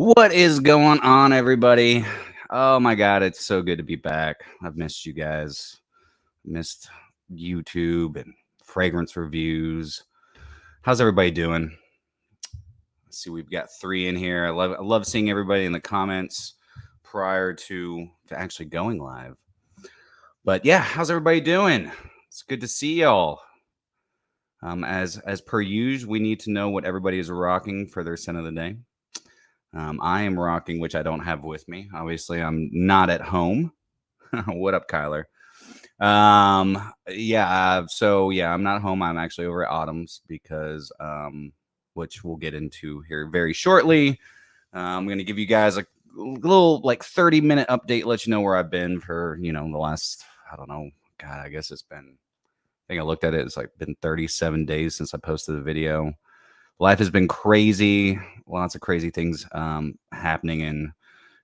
What is going on, everybody? Oh my God, it's so good to be back. I've missed you guys. Missed YouTube and fragrance reviews. How's everybody doing? Let's see, we've got 3 in here. I love seeing everybody in the comments prior to actually going live. But yeah, how's everybody doing? It's good to see y'all. As per usual, we need to know what everybody is rocking for their scent of the day. I am rocking, which I don't have with me. Obviously, I'm not at home. What up, Kyler? So I'm not home. I'm actually over at Autumn's because, which we'll get into here very shortly. I'm going to give you guys a little 30-minute update, let you know where I've been for, the last, I don't know, God, I guess it's been, I think I looked at it, it's been 37 days since I posted the video. Life has been crazy. Lots of crazy things happening in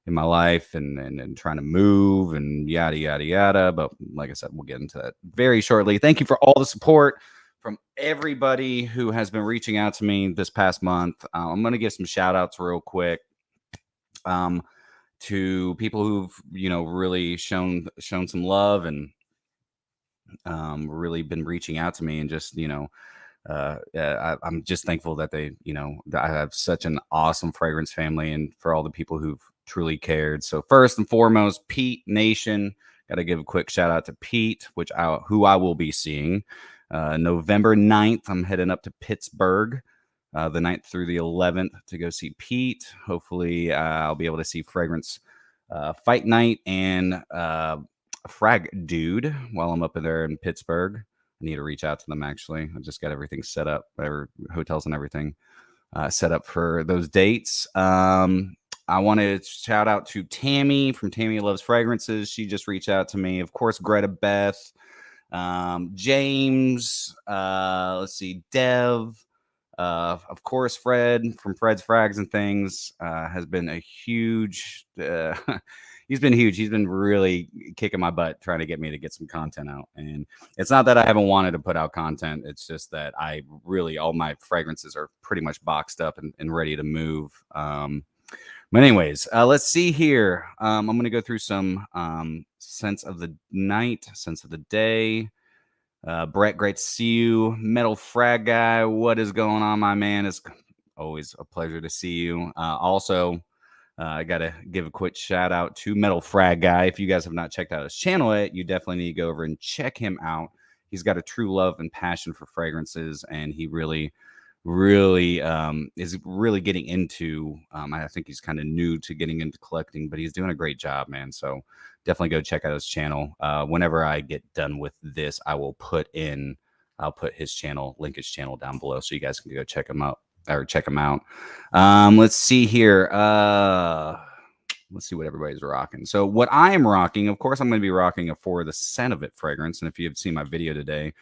my life and trying to move and yada, yada, yada. But like I said, we'll get into that very shortly. Thank you for all the support from everybody who has been reaching out to me this past month. I'm going to give some shout outs real quick to people who've, really shown some love and really been reaching out to me and just, I'm just thankful that that I have such an awesome fragrance family and for all the people who've truly cared. So first and foremost, Pete Nation, got to give a quick shout out to Pete, who I will be seeing November 9th. I'm heading up to Pittsburgh the 9th through the 11th to go see Pete. Hopefully I'll be able to see Fragrance Fight Night and Frag Dude while I'm up there in Pittsburgh. I need to reach out to them, actually. I just got everything set up, hotels and everything set up for those dates. I want to shout out to Tammy from Tammy Loves Fragrances. She just reached out to me. Of course, Greta Beth, James, let's see, Dev, of course, Fred from Fred's Frags and Things has been a huge... he's been huge. He's been really kicking my butt trying to get me to get some content out. And it's not that I haven't wanted to put out content. It's just that all my fragrances are pretty much boxed up and ready to move. But anyways, let's see here. I'm going to go through some scents of the night, scents of the day. Brett, great to see you. Metal Frag Guy, what is going on, my man? It's always a pleasure to see you. Also, I got to give a quick shout out to Metal Frag Guy. If you guys have not checked out his channel yet, you definitely need to go over and check him out. He's got a true love and passion for fragrances, and he really is really getting into, I think he's kind of new to getting into collecting, but he's doing a great job, man. So definitely go check out his channel. Whenever I get done with this, I'll put his channel, link his channel down below so you guys can go check him out. Let's see here. Let's see what everybody's rocking. So what I am rocking, of course, I'm going to be rocking a For the Scent of It fragrance. And if you've seen my video today,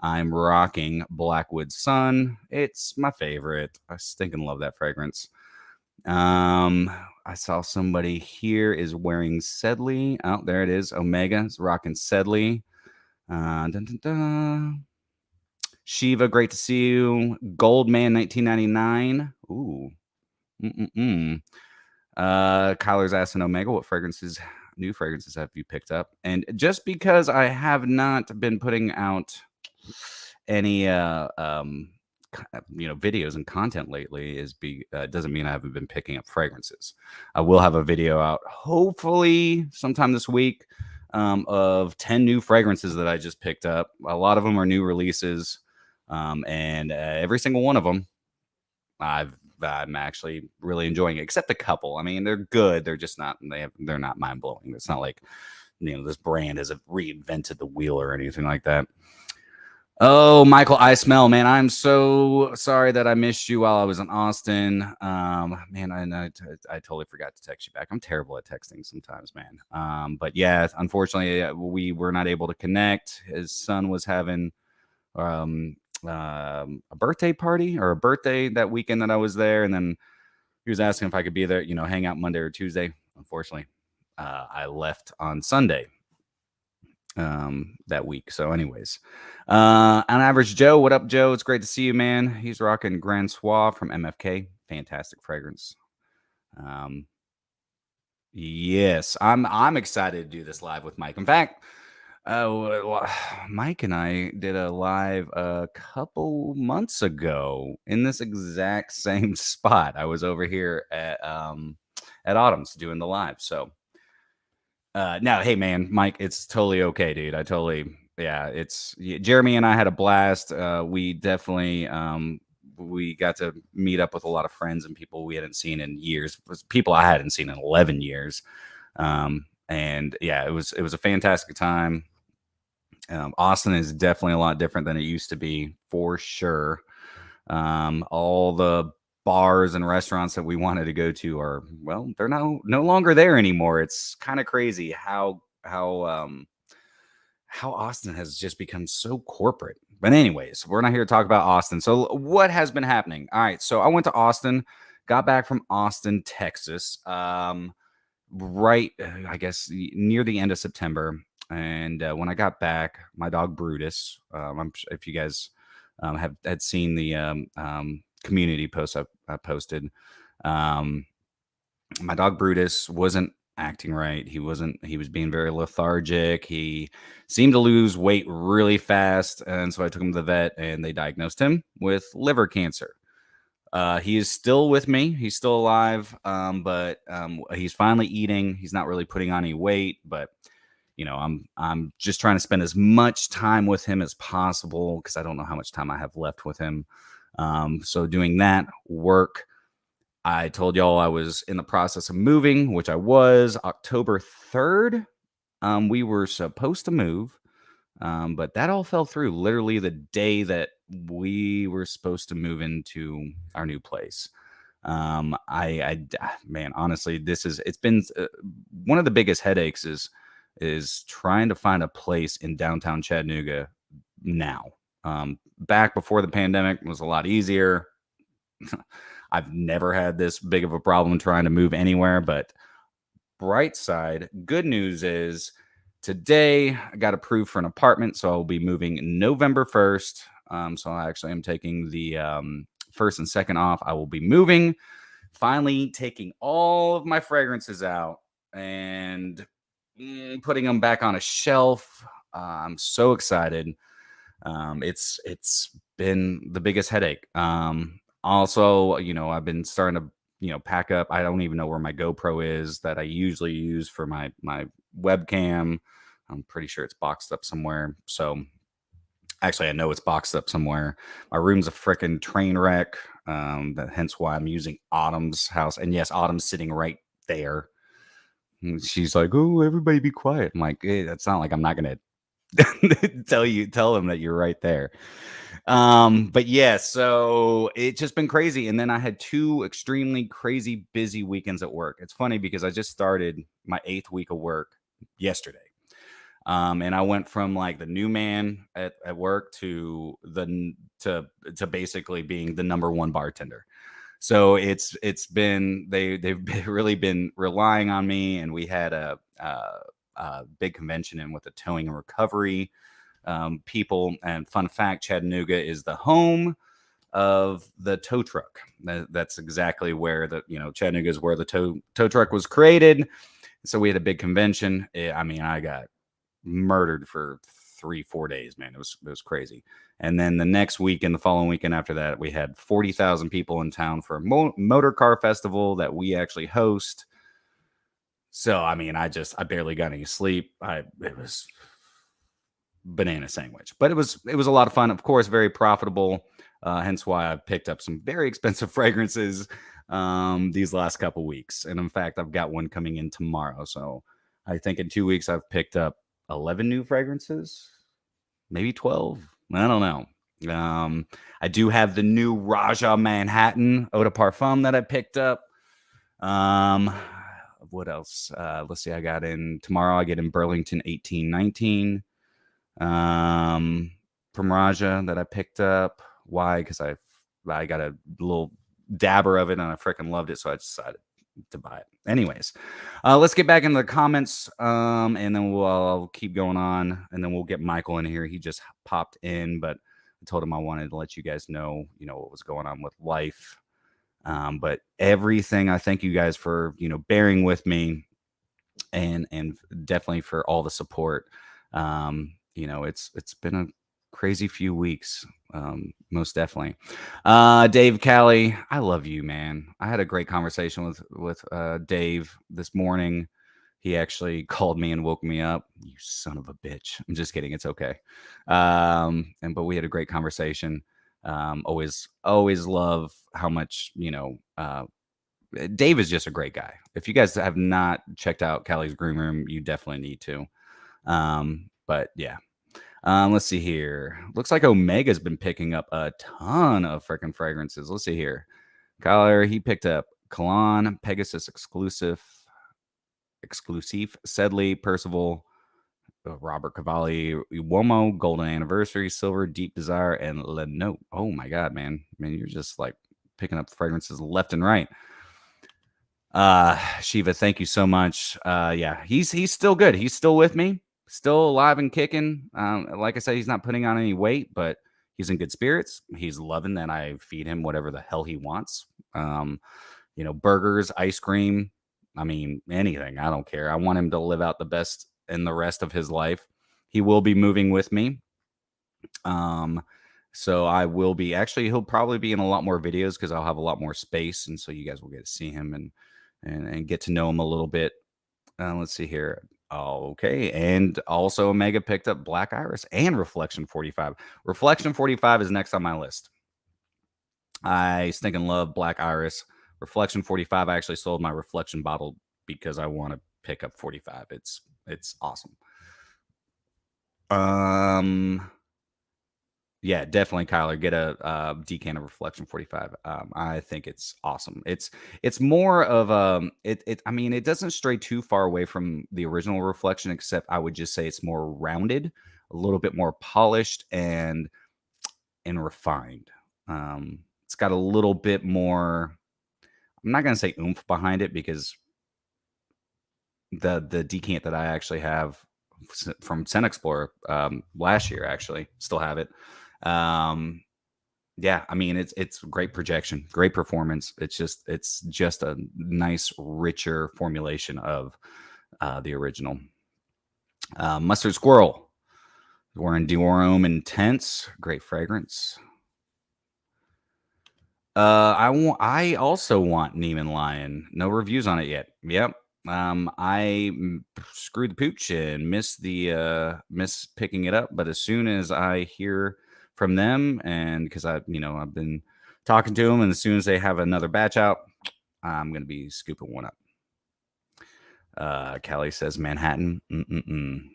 I'm rocking Blackwood Sun. It's my favorite. I stinking love that fragrance. I saw somebody here is wearing Sedley. Oh, there it is. Omega is rocking Sedley. Dun, dun, dun. Shiva, great to see you. Goldman 1999. Ooh. Kyler's asking Omega, what new fragrances have you picked up? And just because I have not been putting out any videos and content lately doesn't mean I haven't been picking up fragrances. I will have a video out hopefully sometime this week of 10 new fragrances that I just picked up. A lot of them are new releases, and every single one of them I'm actually really enjoying it, except a couple. I mean, they're good. They're just not. They're not mind blowing. It's not like this brand has reinvented the wheel or anything like that. Oh, Michael, I smell, man. I'm so sorry that I missed you while I was in Austin. Man, I totally forgot to text you back. I'm terrible at texting sometimes, man. But yeah, unfortunately, we were not able to connect. His son was having a birthday party or a birthday that weekend that I was there, and then he was asking if I could be there, hang out Monday or Tuesday. Unfortunately, I left on Sunday that week. So anyways, on Average Joe, what up, Joe? It's great to see you, man. He's rocking Grand Soir from MFK. Fantastic fragrance. Um, yes, I'm excited to do this live with Mike. In fact, Mike and I did a live a couple months ago in this exact same spot. I was over here at Autumn's doing the live. So no, hey man, Mike, it's totally okay, dude. I totally, yeah, Jeremy and I had a blast. We definitely, we got to meet up with a lot of friends and people we hadn't seen in years. It was people I hadn't seen in 11 years. And yeah, it was a fantastic time. Austin is definitely a lot different than it used to be, for sure. All the bars and restaurants that we wanted to go to are, well, they're no longer there anymore. It's kind of crazy how Austin has just become so corporate. But anyways, we're not here to talk about Austin. So what has been happening? All right, so I went to Austin, got back from Austin, Texas, right, I guess near the end of September. And when I got back, my dog Brutus, if you guys had seen the community post I posted, my dog Brutus wasn't acting right. He was being very lethargic. He seemed to lose weight really fast. And so I took him to the vet and they diagnosed him with liver cancer. He is still with me. He's still alive. But he's finally eating. He's not really putting on any weight, but I'm just trying to spend as much time with him as possible because I don't know how much time I have left with him. So doing that work. I told y'all I was in the process of moving, which I was October 3rd. We were supposed to move, but that all fell through literally the day that we were supposed to move into our new place. Man, honestly, it's been one of the biggest headaches is trying to find a place in downtown Chattanooga now. Back before the pandemic was a lot easier. I've never had this big of a problem trying to move anywhere, but bright side, good news is today I got approved for an apartment, so I'll be moving November 1st. So I actually am taking the 1st and 2nd off. I will be moving, finally taking all of my fragrances out and putting them back on a shelf. I'm so excited. It's been the biggest headache. Also, I've been starting to, pack up. I don't even know where my GoPro is that I usually use for my webcam. I'm pretty sure it's boxed up somewhere. So actually, I know it's boxed up somewhere. My room's a freaking train wreck. Hence why I'm using Autumn's house. And yes, Autumn's sitting right there. And she's like, "Oh, everybody be quiet." I'm like, "Hey, that's not like I'm not gonna tell them that you're right there." But yeah, so it's just been crazy. And then I had 2 extremely crazy busy weekends at work. It's funny because I just started my 8th week of work yesterday. And I went from like the new man at work to basically being the number 1 bartender. So it's been they've really been relying on me, and we had a big convention in with the towing and recovery people. And fun fact, Chattanooga is the home of the tow truck. That's exactly where Chattanooga is where the tow truck was created. So we had a big convention. I got murdered for 3-4 days, man. It was crazy. And then the next week and the following weekend after that, we had 40,000 people in town for a motor car festival that we actually host. So I barely got any sleep. It was banana sandwich, but it was a lot of fun. Of course, very profitable. Hence why I picked up some very expensive fragrances these last couple weeks. And in fact, I've got one coming in tomorrow. So I think in 2 weeks, I've picked up 11 new fragrances, maybe 12. I don't know. I do have the new Raja Manhattan Eau de Parfum that I picked up. What else? Let's see. Tomorrow I get in Burlington 1819 from Raja that I picked up. Why? Because I got a little dabber of it and I freaking loved it, so I decided to buy it. Anyways, let's get back into the comments, and then I'll keep going on, and then we'll get Michael in here. He just popped in, but I told him I wanted to let you guys know, what was going on with life. But everything, I thank you guys for, bearing with me and definitely for all the support. It's been a crazy few weeks. Most definitely. Dave Callie, I love you, man. I had a great conversation with Dave this morning. He actually called me and woke me up. You son of a bitch. I'm just kidding. It's okay. But we had a great conversation. Always love how much, Dave is just a great guy. If you guys have not checked out Callie's Green Room, you definitely need to. But yeah. Let's see here. Looks like Omega's been picking up a ton of freaking fragrances. Let's see here. Kyler, he picked up Cologne, Pegasus Exclusive, Sedley, Percival, Robert Cavalli, Uomo, Golden Anniversary, Silver, Deep Desire, and Lenote. Oh my God, man. I mean, you're just like picking up fragrances left and right. Shiva, thank you so much. Yeah, he's still good. He's still with me, still alive and kicking. Like I said, he's not putting on any weight, but he's in good spirits. He's loving that I feed him whatever the hell he wants. Burgers, ice cream. I mean, anything. I don't care. I want him to live out the best in the rest of his life. He will be moving with me. So I will be he'll probably be in a lot more videos because I'll have a lot more space. And so you guys will get to see him and get to know him a little bit. Let's see here. Okay. And also Omega picked up Black Iris and Reflection 45. Reflection 45 is next on my list. I stink and love Black Iris. Reflection 45, I actually sold my Reflection bottle because I want to pick up 45. It's awesome. Yeah, definitely, Kyler. Get a decant of Reflection 45. I think it's awesome. It's more of I mean, it doesn't stray too far away from the original Reflection, except I would just say it's more rounded, a little bit more polished and refined. It's got a little bit more. I'm not gonna say oomph behind it because the decant that I actually have from Scent Explorer last year, actually still have it. Yeah, I mean it's great projection, great performance. It's just a nice, richer formulation of the original. Mustard Squirrel, wearing Dior Homme Intense, great fragrance. I also want Neiman Lion. No reviews on it yet. Yep. I screwed the pooch and missed picking it up. But as soon as I hear from them, and because I've been talking to them, and as soon as they have another batch out, I'm gonna be scooping one up. Callie says Manhattan.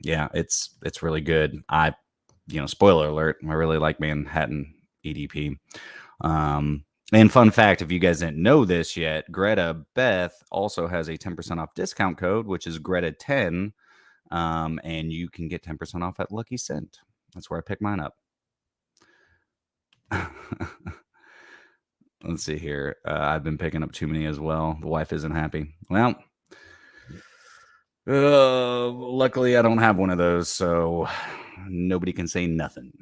Yeah, it's really good. Spoiler alert, I really like Manhattan EDP. And fun fact, if you guys didn't know this yet, Greta Beth also has a 10% off discount code, which is Greta10. And you can get 10% off at Lucky Scent. That's where I pick mine up. Let's see here. I've been picking up too many as well. The wife isn't happy. Well, luckily I don't have one of those, so nobody can say nothing.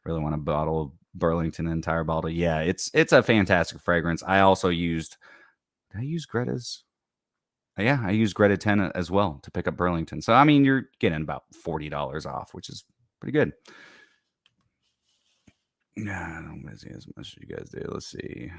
Really want a bottle of Burlington, entire bottle. Yeah, it's a fantastic fragrance. I also used. Did I use Greta's? Yeah, I used Greta 10 as well to pick up Burlington. So I mean, you're getting about $40 off, which is pretty good. Yeah, I don't busy as much as you guys do. Let's see.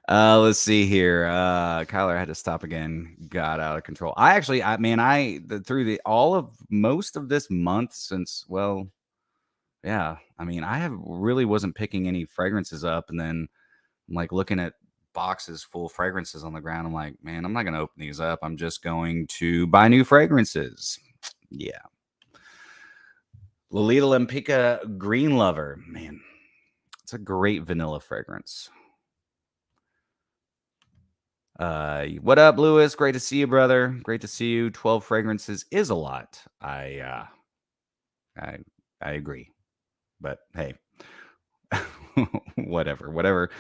Let's see here. Kyler had to stop again. Got out of control. Through all of most of this month since, well, yeah. I mean, really wasn't picking any fragrances up, and then I'm like looking at boxes full of fragrances on the ground. I'm like, man, I'm not gonna open these up. I'm just going to buy new fragrances. Yeah. Lolita Lempica Green Lover. Man, it's a great vanilla fragrance. What up, Lewis? Great to see you, brother. Great to see you. 12 fragrances is a lot. I agree. But hey, whatever.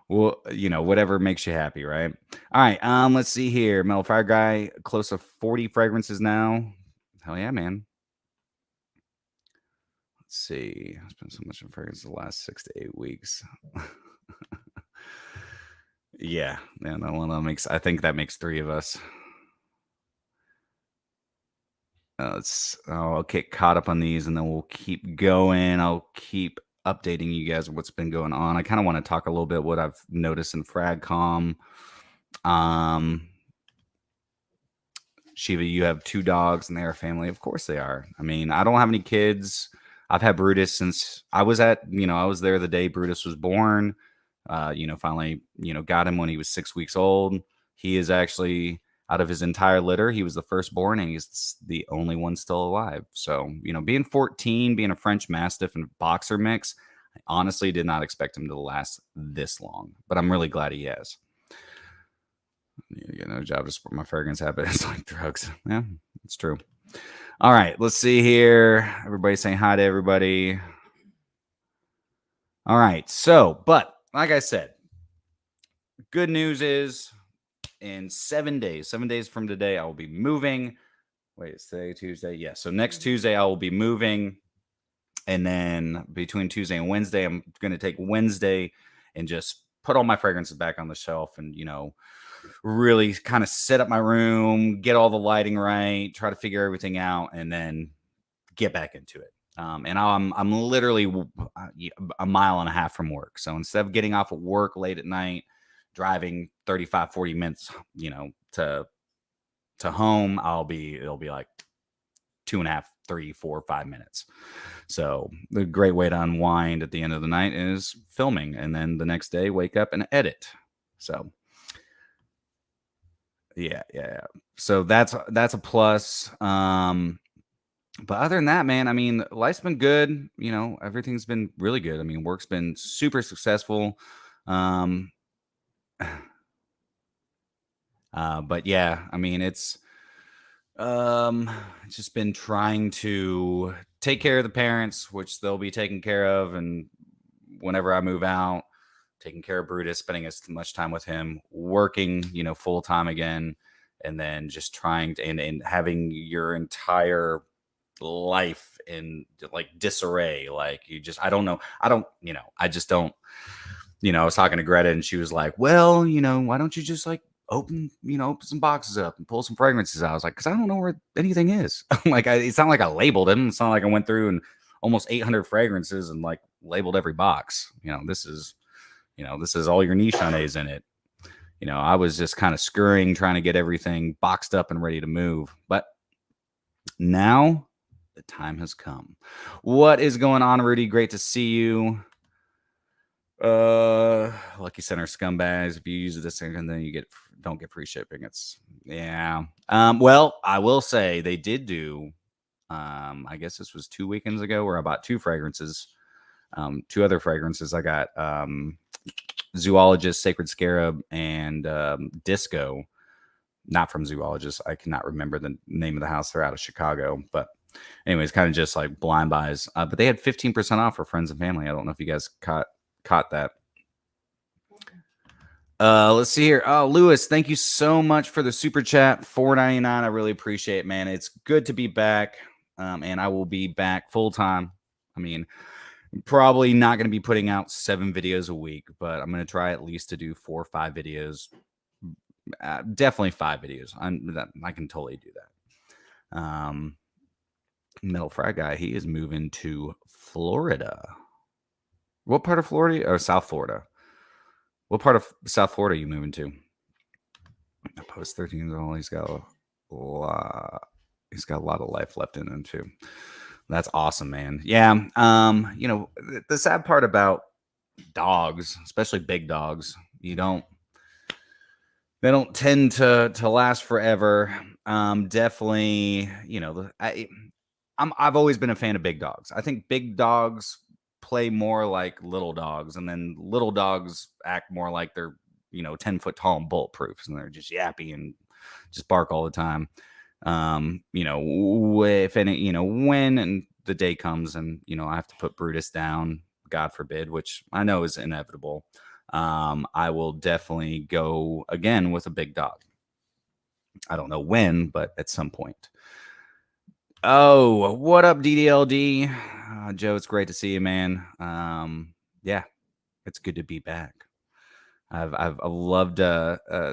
Well, whatever makes you happy, right? All right. Let's see here. Metal Fire Guy, close to 40 fragrances now. Hell yeah, man. Let's Let's see. I spent so much on fragrance the last 6 to 8 weeks. Yeah, that one makes. I think that makes 3 of us. I'll get caught up on these, and then we'll keep going. I'll keep updating you guys what's been going on. I kind of want to talk a little bit what I've noticed in FragCom. Shiva, you have 2 dogs, and they are family. Of course they are. I mean, I don't have any kids. I've had Brutus since I was I was there the day Brutus was born. Finally, got him when he was 6 weeks old. He is actually, out of his entire litter, he was the firstborn, and he's the only one still alive. So, being 14, being a French Mastiff and boxer mix, I honestly did not expect him to last this long, but I'm really glad he has. I need to get another job to support my fragrance habit. It's like drugs. Yeah, it's true. All right, let's see here. Everybody saying hi to everybody. All right, so, but like I said, good news is in 7 days from today, I will be moving. Wait, it's today, Tuesday? Yeah, so next Tuesday, I will be moving. And then between Tuesday and Wednesday, I'm going to take Wednesday and just put all my fragrances back on the shelf and, really kind of set up my room, get all the lighting right, try to figure everything out, and then get back into it. And I'm literally a mile and a half from work. So instead of getting off at work late at night, driving 35, 40 minutes, to home, it'll be like 2.5, 3, 4, 5 minutes. So the great way to unwind at the end of the night is filming, and then the next day wake up and edit. So yeah. So that's a plus. But other than that, man, I mean, life's been good. Everything's been really good. I mean, work's been super successful. But yeah, I mean, it's just been trying to take care of the parents, which they'll be taken care of. And whenever I move out, taking care of Brutus, spending as much time with him, working, full time again, and then just trying to, and having your entire life in like disarray. Like I just don't, I was talking to Greta, and she was like, well, why don't you just like open some boxes up and pull some fragrances out? I was like, because I don't know where anything is. Like, it's not like I labeled them. It's not like I went through and almost 800 fragrances and like labeled every box. This is all your nishnes in it. I was just kind of scurrying, trying to get everything boxed up and ready to move. But now the time has come. What is going on, Rudy? Great to see you. Lucky Center scumbags. If you use this and then you don't get free shipping. Well, I will say they did do, I guess this was 2 weekends ago, where I bought 2 fragrances. 2 other fragrances. I got Zoologist, Sacred Scarab, and Disco. Not from Zoologist. I cannot remember the name of the house. They're out of Chicago. But anyways, kind of just like blind buys. But they had 15% off for friends and family. I don't know if you guys caught that. Let's see here. Oh, Lewis, thank you so much for the super chat. $4.99. I really appreciate it, man. It's good to be back. And I will be back full time. I mean, probably not going to be putting out 7 videos a week, but I'm going to try at least to do 4 or 5 videos. Definitely 5 videos. I can totally do that. Metal Frag Guy, he is moving to Florida. What part of Florida? Or South Florida? What part of South Florida are you moving to? Post 13 years old. He's got a lot of life left in him too. That's awesome, man. Yeah. The sad part about dogs, especially big dogs, they don't tend to last forever. Definitely, I've always been a fan of big dogs. I think big dogs play more like little dogs, and then little dogs act more like they're 10 foot tall and bulletproof, and they're just yappy and just bark all the time. If any, when and the day comes and I have to put Brutus down, God forbid, which I know is inevitable, I will definitely go again with a big dog. I don't know when, but at some point. Oh, what up, DDLD? Joe, it's great to see you, man. Yeah, it's good to be back. I've loved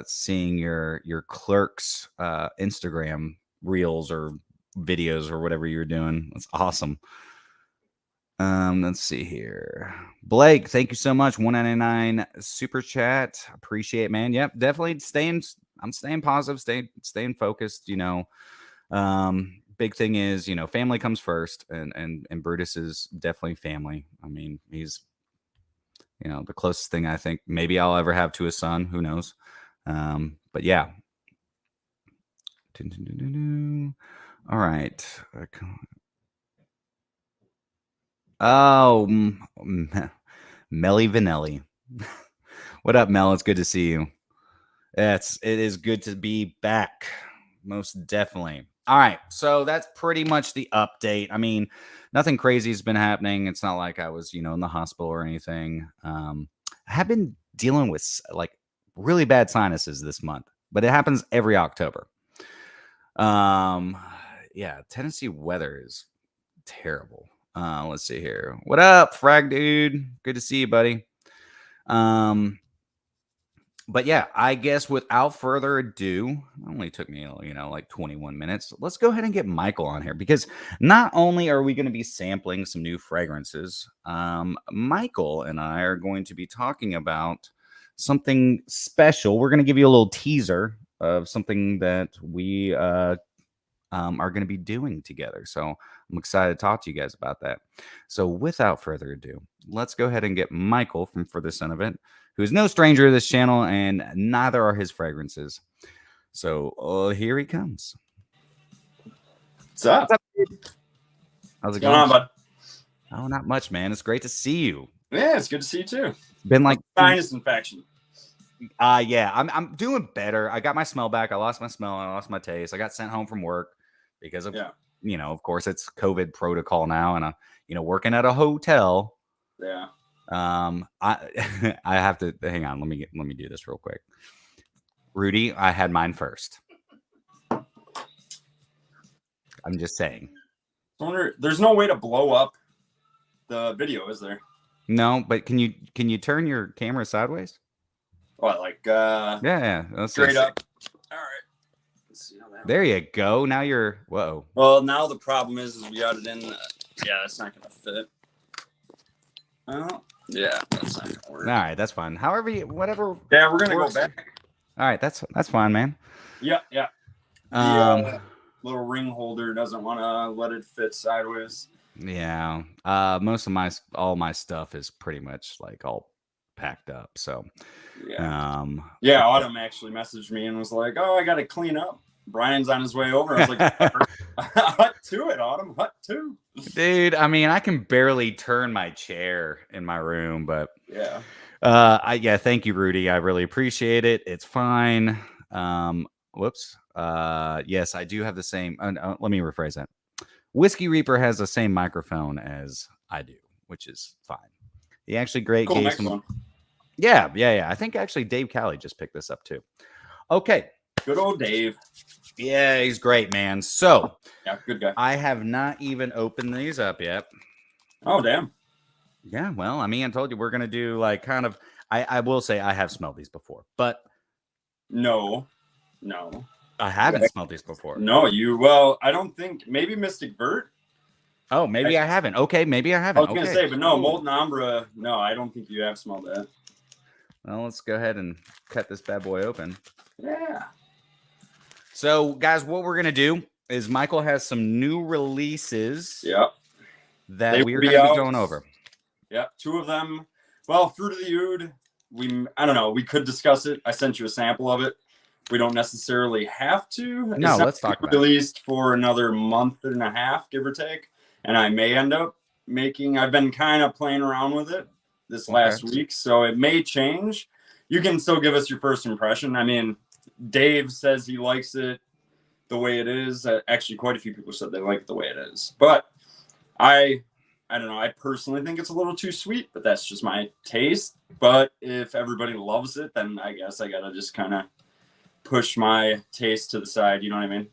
seeing your clerks Instagram reels or videos or whatever you're doing. That's awesome. Let's see here. Blake, thank you so much. 199 super chat. Appreciate it, man. Yep, definitely I'm staying positive, staying focused, you know. Big thing is, you know, family comes first, and Brutus is definitely family. I mean, he's, you know, the closest thing I think maybe I'll ever have to a son. Who knows? But yeah. All right. Oh, Melly Vanelli. What up, Mel? It's good to see you. It is good to be back. Most definitely. All right. So that's pretty much the update. I mean, nothing crazy has been happening. It's not like I was, you know, in the hospital or anything. I have been dealing with like really bad sinuses this month, but it happens every October. Yeah, Tennessee weather is terrible. Let's see here. What up, Frag dude? Good to see you, buddy. But yeah, I guess without further ado, it only took me, you know, like 21 minutes. Let's go ahead and get Michael on here, because not only are we going to be sampling some new fragrances, Michael and I are going to be talking about something special. We're going to give you a little teaser of something that we are going to be doing together. So I'm excited to talk to you guys about that. So without further ado, let's go ahead and get Michael from For the Son of It, who is no stranger to this channel, and neither are his fragrances. So here he comes. What's up? How's it going on, bud? Oh, not much, man. It's great to see you. Yeah, it's good to see you too. Been like sinus infection. Yeah, I'm doing better. I got my smell back. I lost my smell. I lost my taste. I got sent home from work because of, you know, of course it's COVID protocol now, and you know, working at a hotel. Yeah. I have to hang on. Let me do this real quick. Rudy, I had mine first. I'm just saying. I wonder, there's no way to blow up the video, is there? No, but can you turn your camera sideways? What, like yeah, straight up. All right. Let's see how that there you go. Now you're whoa. Well, now the problem is we got it in. Yeah, it's not gonna fit. Oh, yeah, that's not gonna work. All right, that's fine. However, whatever. Yeah, we're gonna go back. All right, that's fine, man. Yeah. The little ring holder doesn't want to let it fit sideways. Yeah. Most of all my stuff is pretty much like all packed up. So yeah. Autumn actually messaged me and was like, "Oh, I got to clean up. Brian's on his way over." I was like, "Hut to it, Autumn. Hut to." Dude, I mean, I can barely turn my chair in my room, but yeah. Thank you, Rudy. I really appreciate it. It's fine. Whoops. Yes, I do have the same. Let me rephrase that. Whiskey Reaper has the same microphone as I do, which is fine. He actually gave some. Yeah. I think actually Dave Cali just picked this up too. Okay. Good old Dave. Yeah, he's great, man. So yeah, good guy. I have not even opened these up yet. Oh, damn. Yeah, well, I mean, I told you we're gonna do like kind of. I will say I have smelled these before, but no. I haven't smelled these before. No, well, I don't think, maybe Mystic Vert. Oh, maybe I haven't. Okay, maybe I haven't. I was gonna say, but no, Molten Ambre. No, I don't think you have smelled that. Well, let's go ahead and cut this bad boy open. Yeah. So, guys, what we're gonna do is Michael has some new releases. Yep. That we're gonna be going over. Yep, 2 of them. Well, Fruit of the Oud. I don't know. We could discuss it. I sent you a sample of it. We don't necessarily have to. No, let's talk about it. Released for another month and a half, give or take. And I may end up I've been kind of playing around with it this last week, so it may change. You can still give us your first impression. I mean, Dave says he likes it the way it is. Actually, quite a few people said they like it the way it is. But I don't know. I personally think it's a little too sweet, but that's just my taste. But if everybody loves it, then I guess I got to just kind of push my taste to the side. You know what I mean?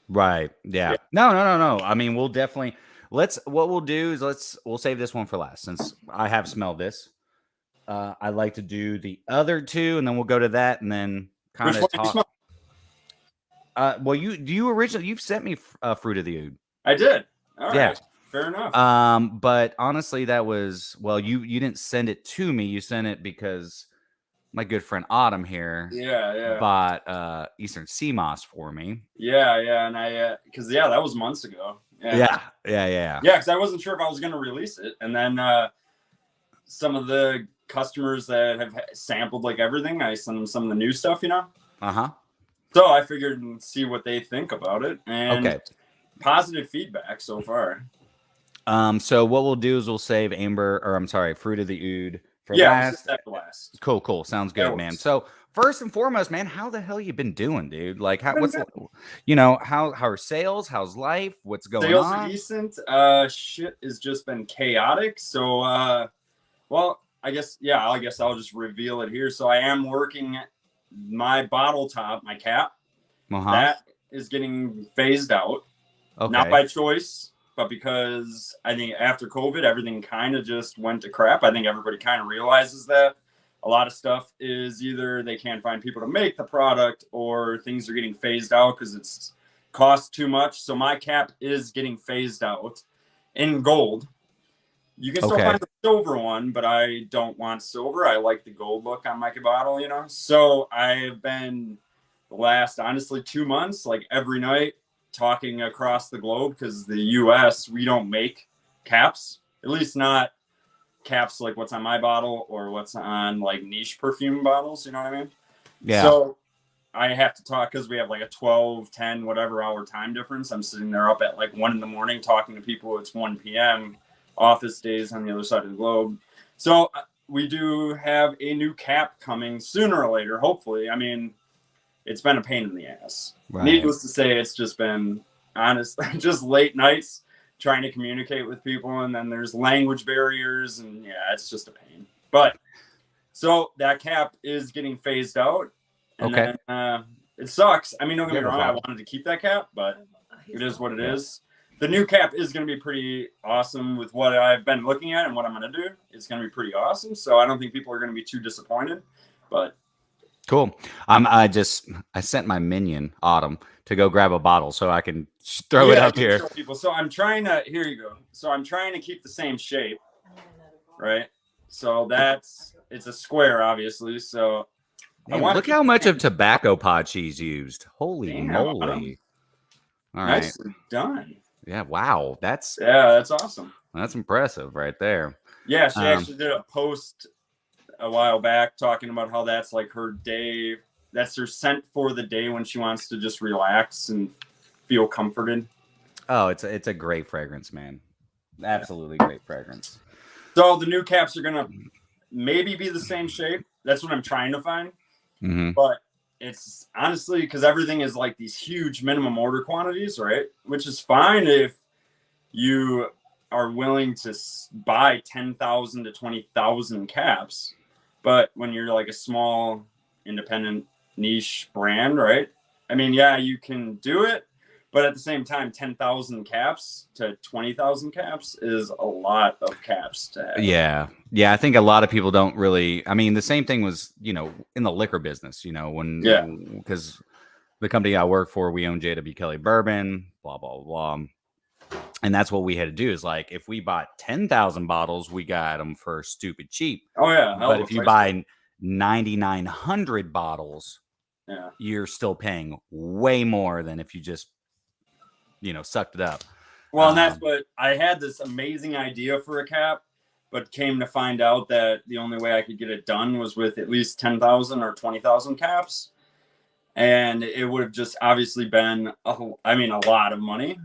Right. Yeah. No. I mean, we'll definitely What we'll do is we'll save this one for last since I have smelled this. I like to do the other two, and then we'll go to that, and then kind Which of one do you smell? Well, you've sent me Fruit of the Oud. I did. All right. Yeah. Fair enough. But honestly, that was you didn't send it to me. You sent it because my good friend Autumn here, bought Eastern Sea Moss for me. Yeah, and I because that was months ago. Yeah, because I wasn't sure if I was going to release it, and then some of the customers that have sampled like everything, I sent them some of the new stuff, So I figured and see what they think about it, and positive feedback so far. So what we'll do is we'll save Fruit of the Oud for last. Cool. Sounds good, man. So first and foremost, man, how the hell you been doing, dude? Like, how are sales? How's life? What's going on? Sales are decent. Shit has just been chaotic. So, I guess I'll just reveal it here. So I am working my bottle top, my cap. That is getting phased out. Not by choice, but because I think after COVID, everything kind of just went to crap. I think everybody kind of realizes that a lot of stuff is either they can't find people to make the product or things are getting phased out because it's cost too much. So my cap is getting phased out in gold. You can still find the silver one, but I don't want silver. I like the gold look on my bottle, So I've been the last, honestly, 2 months, like every night, talking across the globe because the US, we don't make caps, at least not caps like what's on my bottle or what's on like niche perfume bottles. You know what I mean? Yeah. So I have to talk because we have like a 12, 10, whatever hour time difference. I'm sitting there up at like 1 a.m. talking to people. It's 1 p.m. office days on the other side of the globe. So we do have a new cap coming sooner or later, hopefully. I mean, it's been a pain in the ass. Right. Needless to say, it's just been just late nights trying to communicate with people. And then there's language barriers and it's just a pain. But so that cap is getting phased out. And then, it sucks. I mean, don't get me wrong. I wanted to keep that cap, but it is what it is. The new cap is going to be pretty awesome with what I've been looking at and what I'm going to do. It's going to be pretty awesome. So I don't think people are going to be too disappointed, but cool. I sent my minion Autumn to go grab a bottle so I can throw it up here. People. So I'm trying to, here you go. So I'm trying to keep the same shape, right? So it's a square, obviously. So look how much of tobacco pod she's used. Holy moly. All right. Nicely done. Yeah. Wow. That's awesome. That's impressive right there. Yeah. She actually did a post a while back talking about how that's like her day. That's her scent for the day when she wants to just relax and feel comforted. Oh, it's a great fragrance, man. Absolutely great fragrance. So the new caps are going to maybe be the same shape. That's what I'm trying to find. Mm-hmm. But it's honestly because everything is like these huge minimum order quantities, right? Which is fine if you are willing to buy 10,000 to 20,000 caps. But when you're like a small independent niche brand, right? I mean, you can do it. But at the same time, 10,000 caps to 20,000 caps is a lot of caps to have. Yeah. I think a lot of people don't really. I mean, the same thing was, in the liquor business, because the company I work for, we own JW Kelly Bourbon, blah, blah, blah. And that's what we had to do is like, if we bought 10,000 bottles, we got them for stupid cheap. Oh, yeah. But if you buy 9,900 bottles, you're still paying way more than if you just sucked it up. Well, and that's what I had this amazing idea for a cap, but came to find out that the only way I could get it done was with at least 10,000 or 20,000 caps. And it would have just obviously been, a lot of money.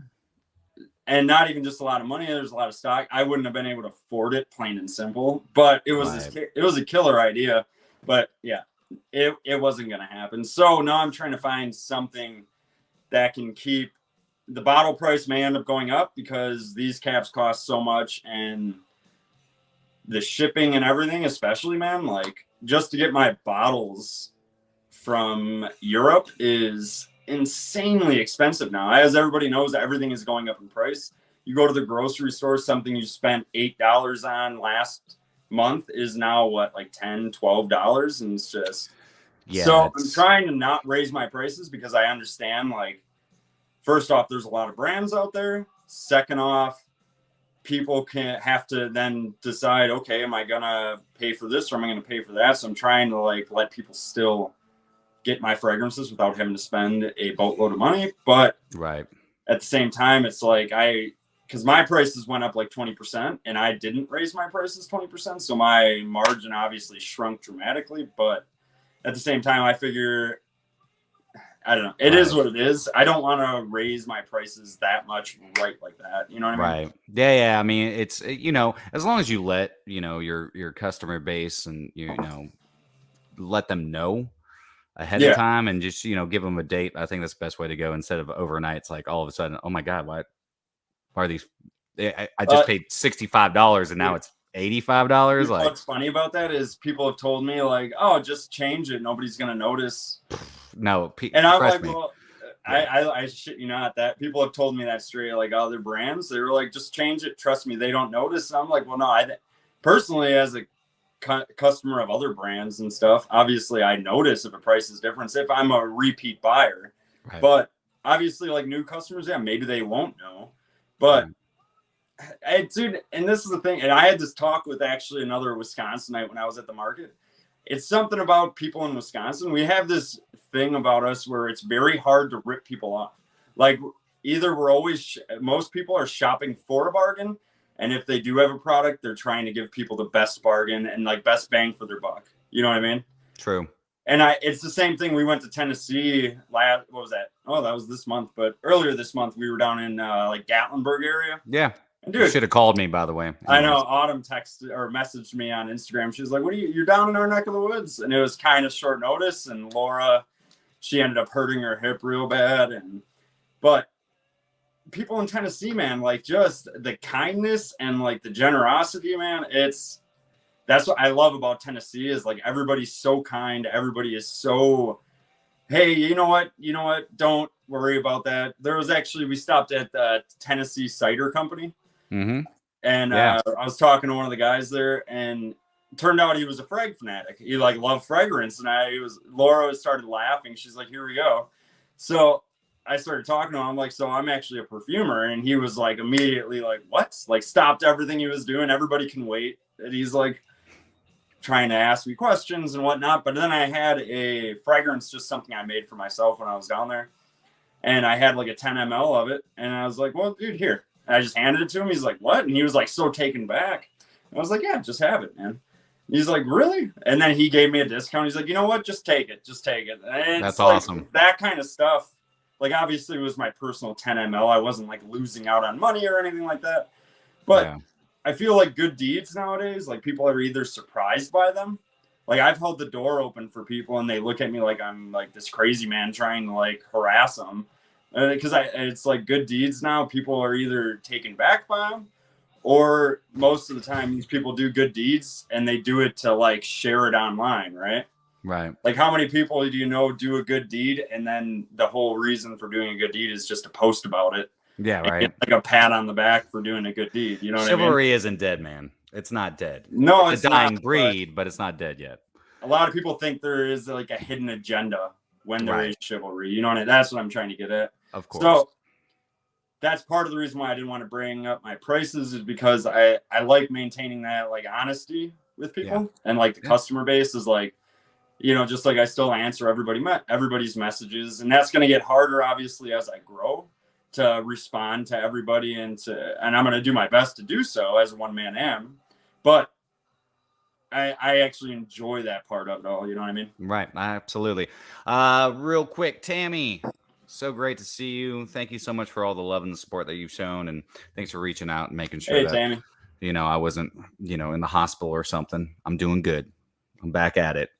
And not even just a lot of money. There's a lot of stock. I wouldn't have been able to afford it, plain and simple. But it was it was a killer idea. But it wasn't going to happen. So now I'm trying to find something that can keep. The bottle price may end up going up because these caps cost so much and the shipping and everything, especially, man, like just to get my bottles from Europe is insanely expensive now. As everybody knows, everything is going up in price. you go to the grocery store, something you spent $8 on last month is now what, like $10-12, and it's just so I'm trying to not raise my prices because I understand, like, first off, there's a lot of brands out there. Second off, people can have to then decide, okay, am I gonna pay for this or am I gonna pay for that? So I'm trying to like let people still get my fragrances without having to spend a boatload of money. But at the same time, it's like because my prices went up like 20% and I didn't raise my prices 20%. So my margin obviously shrunk dramatically. But at the same time, I figure, I don't know. It is what it is. I don't want to raise my prices that much like that. You know what I mean? Yeah. I mean, it's, as long as you let, your customer base and, let them know ahead of time and just, give them a date. I think that's the best way to go instead of overnight. It's like all of a sudden, oh my God, why are these? I just paid $65 and now it's $85. Like, what's funny about that is people have told me like, oh, just change it. Nobody's going to notice. No. And I'm like, well, I shit you not, that people have told me that straight, like other brands, they were like, just change it. Trust me, they don't notice. And I'm like, well, no, I personally, as a customer of other brands and stuff, obviously I notice if a price is different, if I'm a repeat buyer, but obviously like new customers, maybe they won't know, but dude, and this is the thing. And I had this talk with actually another Wisconsinite when I was at the market. It's something about people in Wisconsin. We have this thing about us where it's very hard to rip people off. Like either most people are shopping for a bargain. And if they do have a product, they're trying to give people the best bargain and like best bang for their buck. You know what I mean? True. And it's the same thing. We went to Tennessee what was that? Oh, that was this month. But earlier this month, we were down in like Gatlinburg area. Yeah. And dude, you should have called me, by the way. Anyways. I know Autumn texted or messaged me on Instagram. She was like, you're down in our neck of the woods. And it was kind of short notice. And Laura, she ended up hurting her hip real bad. But people in Tennessee, man, like just the kindness and like the generosity, man, that's what I love about Tennessee is like everybody's so kind. Everybody is so, hey, you know what? Don't worry about that. We stopped at the Tennessee Cider Company. Mm-hmm. And I was talking to one of the guys there, and it turned out he was a frag fanatic. He like loved fragrance, and Laura started laughing. She's like, "Here we go." So I started talking to him. I'm like, "So I'm actually a perfumer," and he was like immediately like, "What?" Like stopped everything he was doing. Everybody can wait. And he's like trying to ask me questions and whatnot. But then I had a fragrance, just something I made for myself when I was down there, and I had like a 10 ml of it, and I was like, "Well, dude, here." And I just handed it to him. He's like, "What?" And he was like so taken back. And I was like, "Yeah, just have it, man." He's like, "Really?" And then he gave me a discount. He's like, "You know what? Just take it. Just take it." And that's like, awesome. That kind of stuff. Like, obviously, it was my personal 10 ml. I wasn't like losing out on money or anything like that. But I feel like good deeds nowadays, like people are either surprised by them. Like I've held the door open for people and they look at me like I'm like this crazy man trying to like harass them. Because it's like good deeds now, people are either taken back by them, or most of the time these people do good deeds and they do it to like share it online, right? Right. Like how many people do you know do a good deed and then the whole reason for doing a good deed is just to post about it? Yeah, right. Like a pat on the back for doing a good deed. You know what I mean? Chivalry isn't dead, man. It's not dead. No, it's a dying breed, but it's not dead yet. A lot of people think there is like a hidden agenda when there is chivalry. You know what I mean? That's what I'm trying to get at. Of course. So that's part of the reason why I didn't want to bring up my prices is because I like maintaining that like honesty with people and like the customer base is like, just like I still answer everybody's messages, and that's going to get harder obviously as I grow to respond to everybody and I'm going to do my best to do so as a one-man am, but I actually enjoy that part of it all. You know what I mean? Right. Absolutely. Real quick, Tammy, so great to see you. Thank you so much for all the love and the support that you've shown. And thanks for reaching out and making sure that, Tammy. I wasn't, in the hospital or something. I'm doing good. I'm back at it.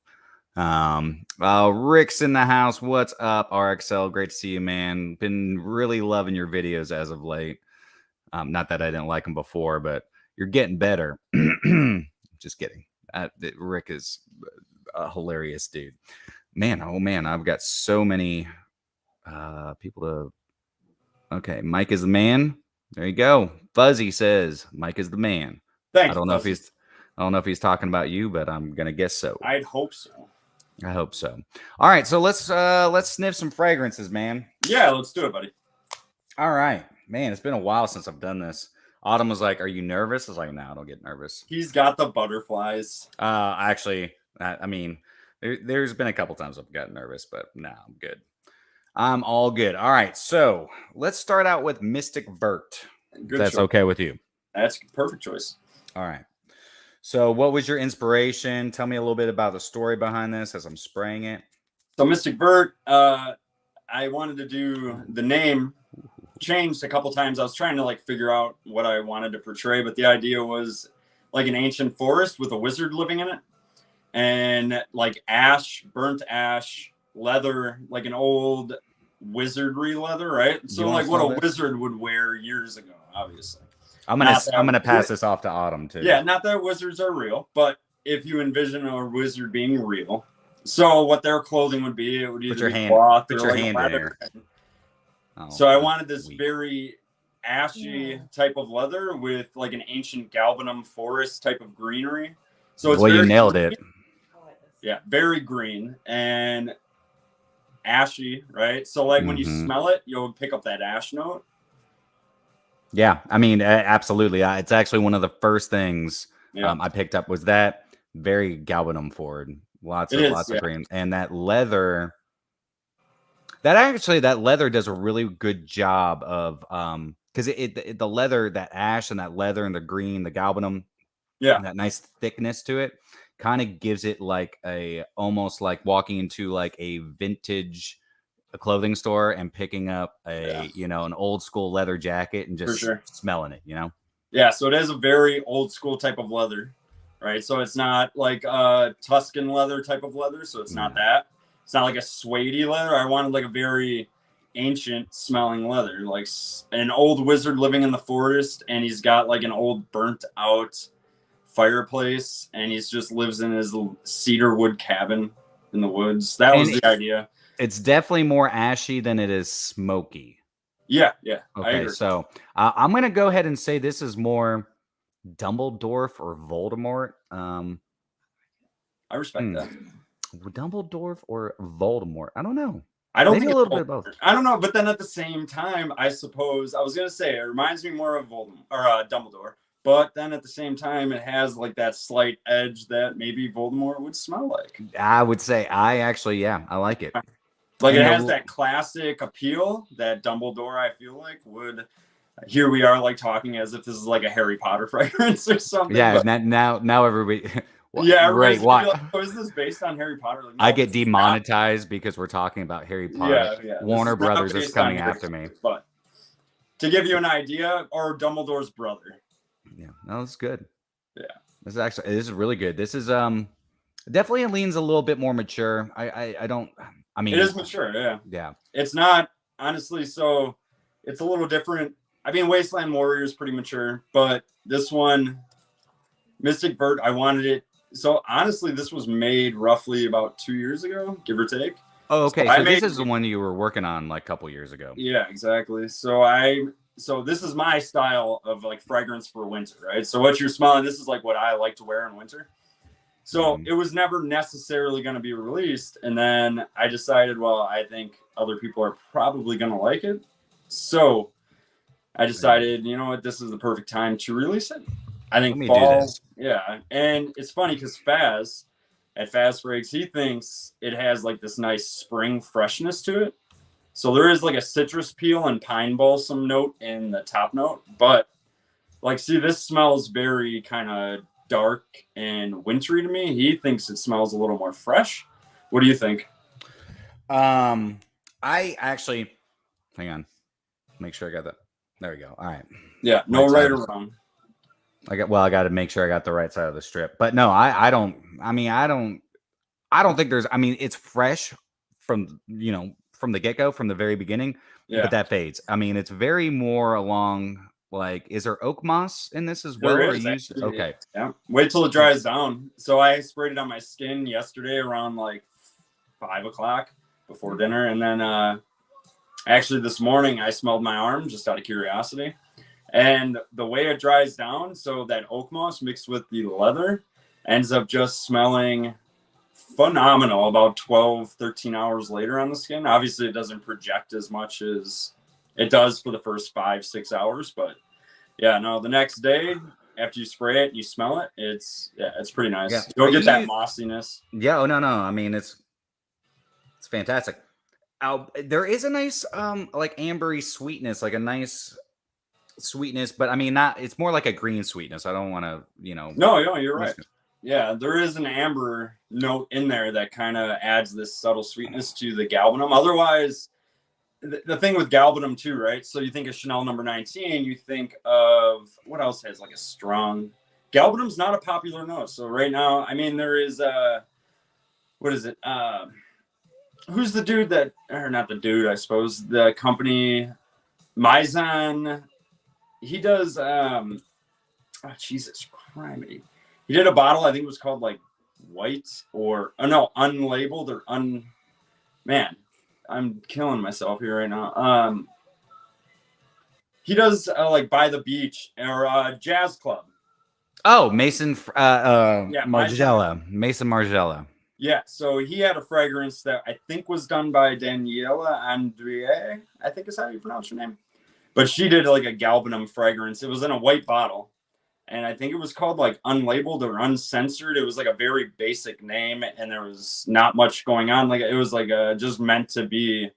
Rick's in the house. What's up, RXL? Great to see you, man. Been really loving your videos as of late. Not that I didn't like them before, but you're getting better. Just kidding. Rick is a hilarious dude. Man, oh man, I've got so many people to. Okay, Mike is the man. There you go. Fuzzy says Mike is the man. Thank I you, don't know if Fuzzy. he's talking about you, but I'm gonna guess so. I'd hope so. I hope so. All right, so let's sniff some fragrances, man. Yeah, let's do it, buddy. All right, man. It's been a while since I've done this. Autumn was like, "Are you nervous?" I was like, "No, I don't get nervous." He's got the butterflies. Actually, I mean, there's been a couple times I've gotten nervous, but no, I'm good. I'm all good. All right, so let's start out with Mystic Vert. Good That's choice. okay with you. That's a perfect choice. All right. So what was your inspiration? Tell me a little bit about the story behind this as I'm spraying it. So Mystic Vert, I wanted to do the name changed a couple times. I was trying to like figure out what I wanted to portray, but the idea was like an ancient forest with a wizard living in it, and like ash, burnt ash, leather, like an old wizardry leather, right? So like what a wizard would wear years ago, obviously. I'm gonna pass this off to Autumn too. Yeah, not that wizards are real, but if you envision a wizard being real, so what their clothing would be, it would either be cloth or like leather. Oh, so I wanted this very ashy type of leather with like an ancient galbanum forest type of greenery. So it's you nailed it. Yeah, very green and ashy, right? So like when you smell it, you'll pick up that ash note. Yeah, I mean, absolutely. It's actually one of the first things I picked up was that very galbanum forward. Lots of green, and that leather. That leather does a really good job of because the leather, that ash and that leather and the green, the galbanum, that nice thickness to it, kind of gives it like almost like walking into like a vintage clothing store and picking up an old school leather jacket and just smelling it, Yeah, so it is a very old school type of leather, right? So it's not like a Tuscan leather type of leather, so it's not that. It's not like a suede leather. I wanted like a very ancient smelling leather, like an old wizard living in the forest, and he's got like an old burnt out fireplace, and he's just lives in his cedar wood cabin in the woods. That was the idea. It's definitely more ashy than it is smoky. Yeah. Okay, so I'm gonna go ahead and say this is more Dumbledore or Voldemort. I respect that. Dumbledore or Voldemort? I don't know. I don't think a little bit of both. I don't know, but then at the same time, I suppose I was gonna say it reminds me more of Voldemort or Dumbledore. But then at the same time, it has like that slight edge that maybe Voldemort would smell like. I would say I like it. Like it has that classic appeal that Dumbledore, I feel like, would. Here we are, like talking as if this is like a Harry Potter fragrance or something. Yeah, but now everybody. Right. Why is this based on Harry Potter? Like, no, I get demonetized because we're talking about Harry Potter. Yeah. Warner Brothers is coming after me. But to give you an idea, or Dumbledore's brother. Yeah, no, that's good. Yeah, this is really good. This is definitely leans a little bit more mature. I mean, it is mature. Yeah. It's not honestly. So it's a little different. I mean, Wasteland Warrior is pretty mature, but this one, Mystic Vert, I wanted it. So honestly, this was made roughly about 2 years ago, give or take. Oh, okay. So this is the one you were working on like a couple years ago. Yeah, exactly. So this is my style of like fragrance for winter, right? So what you're smelling, this is like what I like to wear in winter. So it was never necessarily going to be released. And then I decided, well, I think other people are probably going to like it. So I decided, you know what, this is the perfect time to release it. I think fall. Yeah. And it's funny because Faz at Faz Frags, he thinks it has like this nice spring freshness to it. So there is like a citrus peel and pine balsam note in the top note. But like, see, this smells very kind of dark and wintry to me. He thinks it smells a little more fresh. What do you think? I actually, hang on. Make sure I got that. There we go. All right. Yeah. No right or wrong. I got to make sure I got the right side of the strip. But no, I don't think there's, it's fresh from the get-go, from the very beginning, but that fades. I mean, it's very more along, like, is there oak moss in this as well? Okay. Yeah. Wait till it dries down. So I sprayed it on my skin yesterday around like 5 o'clock before dinner. And then actually this morning I smelled my arm just out of curiosity. And the way it dries down, so that oak moss mixed with the leather ends up just smelling phenomenal about 12, 13 hours later on the skin. Obviously, it doesn't project as much as it does for the first 5, 6 hours. But yeah, no, the next day after you spray it and you smell it, it's pretty nice. Yeah. You'll get that mossiness. Yeah. Oh, no. I mean, it's fantastic. There is a nice, like ambery sweetness, like a nice sweetness, but I mean, it's more like a green sweetness. I don't want to, No, you're right. Yeah, there is an amber note in there that kind of adds this subtle sweetness to the galbanum. Otherwise, the thing with galbanum too, right? So you think of Chanel number 19, you think of what else has like a strong galbanum's not a popular note. So right now, I mean, there is what is it? Who's the dude that, or not the dude, I suppose, the company My2Scents. He does Jesus Christ. He did a bottle, I think it was called like white or unlabeled or man, I'm killing myself here right now. He does like By the Beach or Jazz Club. Oh, Mason Margiela. Mason Margiela. Yeah, so he had a fragrance that I think was done by Daniela Andrea, I think is how you pronounce her name. But she did like a galbanum fragrance. It was in a white bottle. And I think it was called like unlabeled or uncensored. It was like a very basic name and there was not much going on. Like it was like just meant to be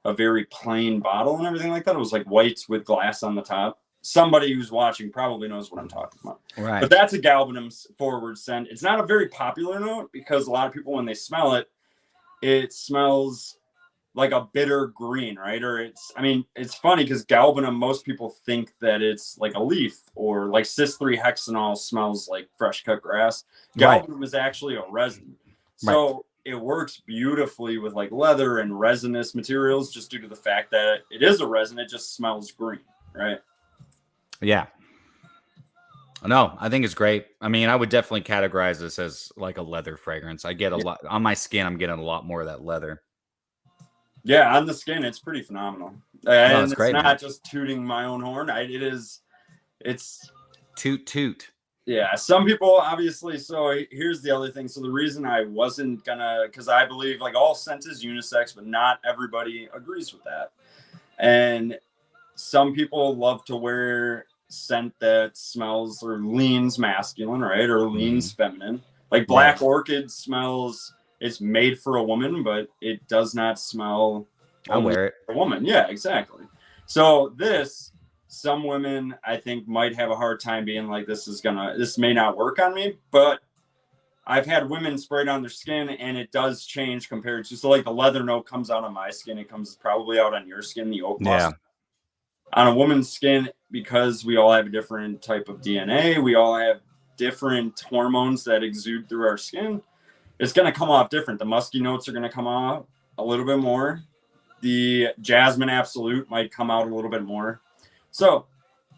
a very plain bottle and everything like that. It was like white with glass on the top. Somebody who's watching probably knows what I'm talking about. Right. But that's a galbanum forward scent. It's not a very popular note because a lot of people, when they smell it, it smells like a bitter green, right? Or it's funny because galbanum, most people think that it's like a leaf or like cis-3-hexanol smells like fresh cut grass. Galbanum is actually a resin. So it works beautifully with like leather and resinous materials just due to the fact that it is a resin. It just smells green, right? Yeah. No, I think it's great. I mean, I would definitely categorize this as like a leather fragrance. I get a lot on my skin. I'm getting a lot more of that leather. Yeah, on the skin, it's pretty phenomenal. And it's great, not man. just tooting my own horn. It's toot. Yeah, some people obviously. So here's the other thing. So the reason I wasn't gonna, because I believe like all scent is unisex, but not everybody agrees with that. And some people love to wear scent that smells or leans masculine, right? Or leans feminine. Like Black Orchid smells, it's made for a woman, but it does not smell. I'll wear it. For a woman. Yeah, exactly. So some women I think might have a hard time being like, this may not work on me, but I've had women spray it on their skin and it does change compared to, so like the leather note comes out on my skin. It comes probably out on your skin, the oak moss. On a woman's skin, because we all have a different type of DNA, we all have different hormones that exude through our skin. It's going to come off different. The musky notes are going to come off a little bit more. The jasmine absolute might come out a little bit more. So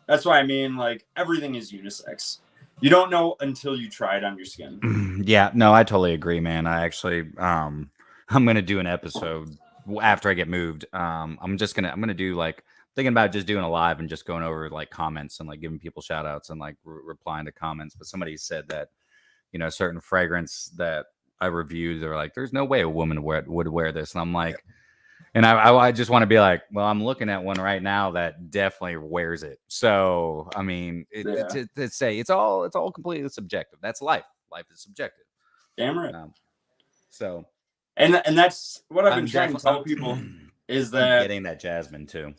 that's why I mean, like, everything is unisex. You don't know until you try it on your skin. Yeah, no, I totally agree, man. I actually, I'm going to do an episode after I get moved. I'm going to do like, thinking about just doing a live and just going over like comments and like giving people shout outs and like replying to comments. But somebody said that, a certain fragrance that I reviewed, they're like, there's no way a woman would wear this. And I'm like, and I just want to be like, well, I'm looking at one right now that definitely wears it. So, I mean, it's all completely subjective. That's life. Life is subjective. Damn right. So, and that's what I've been trying to tell people is that getting that jasmine too.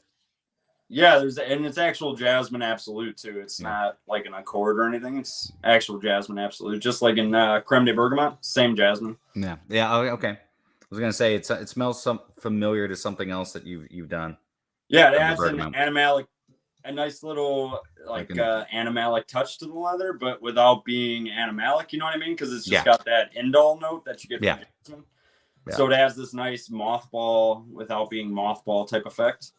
Yeah, it's actual jasmine absolute too. It's not like an accord or anything. It's actual jasmine absolute, just like in creme de bergamot, same jasmine. Yeah. Okay. I was gonna say it smells familiar to something else that you've done. Yeah, it adds an animalic, a nice little animalic touch to the leather, but without being animalic. You know what I mean? Because it's just got that indole note that you get from jasmine. Yeah. So it has this nice mothball without being mothball type effect.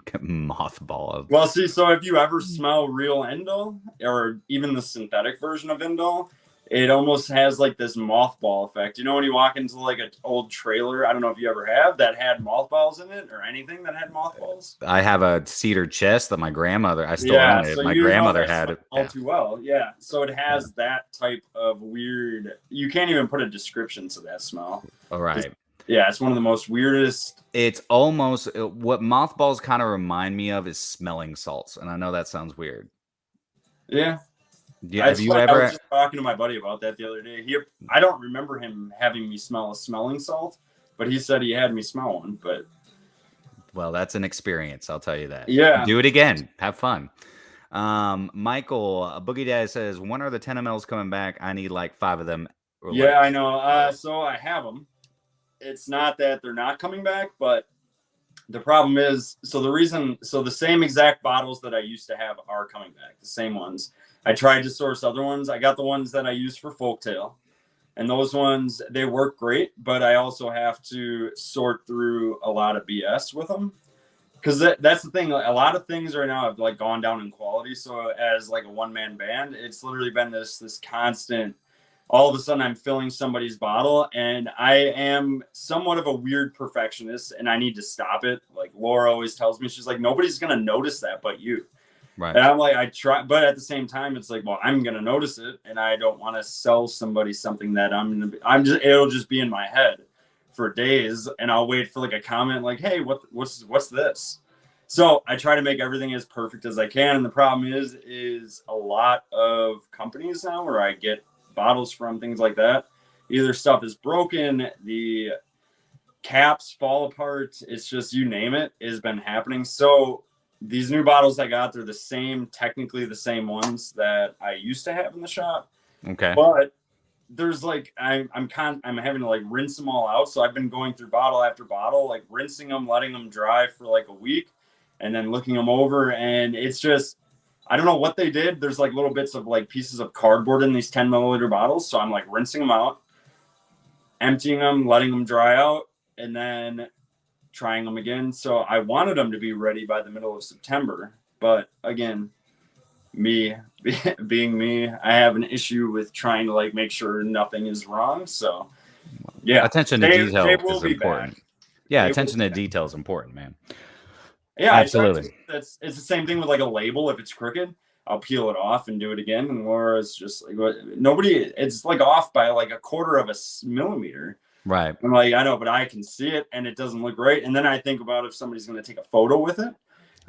Mothball. Well, see, so if you ever smell real indole or even the synthetic version of indole, it almost has like this mothball effect. You know, when you walk into like an old trailer, I don't know if you ever have, that had mothballs mothballs in it or anything that had mothballs? I have a cedar chest that my grandmother, I still Yeah, own it. so My you know grandmother that had smell it. all Yeah. too well. Yeah, so it has that type of weird. You can't even put a description to that smell. All right. Yeah, it's one of the most weirdest. It's almost what mothballs kind of remind me of is smelling salts, and I know that sounds weird. Yeah. Yeah, have you I ever? was just talking to my buddy about that the other day. I don't remember him having me smell a smelling salt, but he said he had me smell one. But Well, that's an experience, I'll tell you that. yeah, Do it again. Have fun. Michael Boogie Dad says, when are the 10 mls coming back? I need like 5 of them. yeah, I know. So I have them. It's not that they're not coming back, but the problem is, the same exact bottles that I used to have are coming back, the same ones. I tried to source other ones. I got the ones that I use for Folktail, and those ones, they work great, but I also have to sort through a lot of BS with them. Because that's the thing. A lot of things right now have like gone down in quality. So as like a one-man band, it's literally been this constant. All of a sudden, I'm filling somebody's bottle, and I am somewhat of a weird perfectionist, and I need to stop it. Like Laura always tells me, she's like, nobody's gonna notice that but you. Right. And I'm like, I try, but at the same time, it's like, well, I'm gonna notice it, and I don't want to sell somebody something that it'll just be in my head for days, and I'll wait for like a comment like, hey, what's this? So I try to make everything as perfect as I can, and the problem is a lot of companies now where I get bottles from, things like that, either stuff is broken, the caps fall apart, it's just, you name it, has been happening. So these new bottles I got, they're technically the same ones that I used to have in the shop. Okay. But there's like, I'm having to like rinse them all out. So I've been going through bottle after bottle, like rinsing them, letting them dry for like a week, and then looking them over. And it's just, I don't know what they did. There's like little bits of like pieces of cardboard in these 10 milliliter bottles. So I'm like rinsing them out, emptying them, letting them dry out, and then trying them again. So I wanted them to be ready by the middle of September. But again, me being me, I have an issue with trying to like make sure nothing is wrong. So yeah, attention to detail is important. Yeah, attention to detail is important, man. Yeah, absolutely. It's the same thing with like a label. If it's crooked, I'll peel it off and do it again. And Laura's just like, it's like off by like a quarter of a millimeter. Right. I'm like, I know, but I can see it and it doesn't look right. And then I think about if somebody's going to take a photo with it,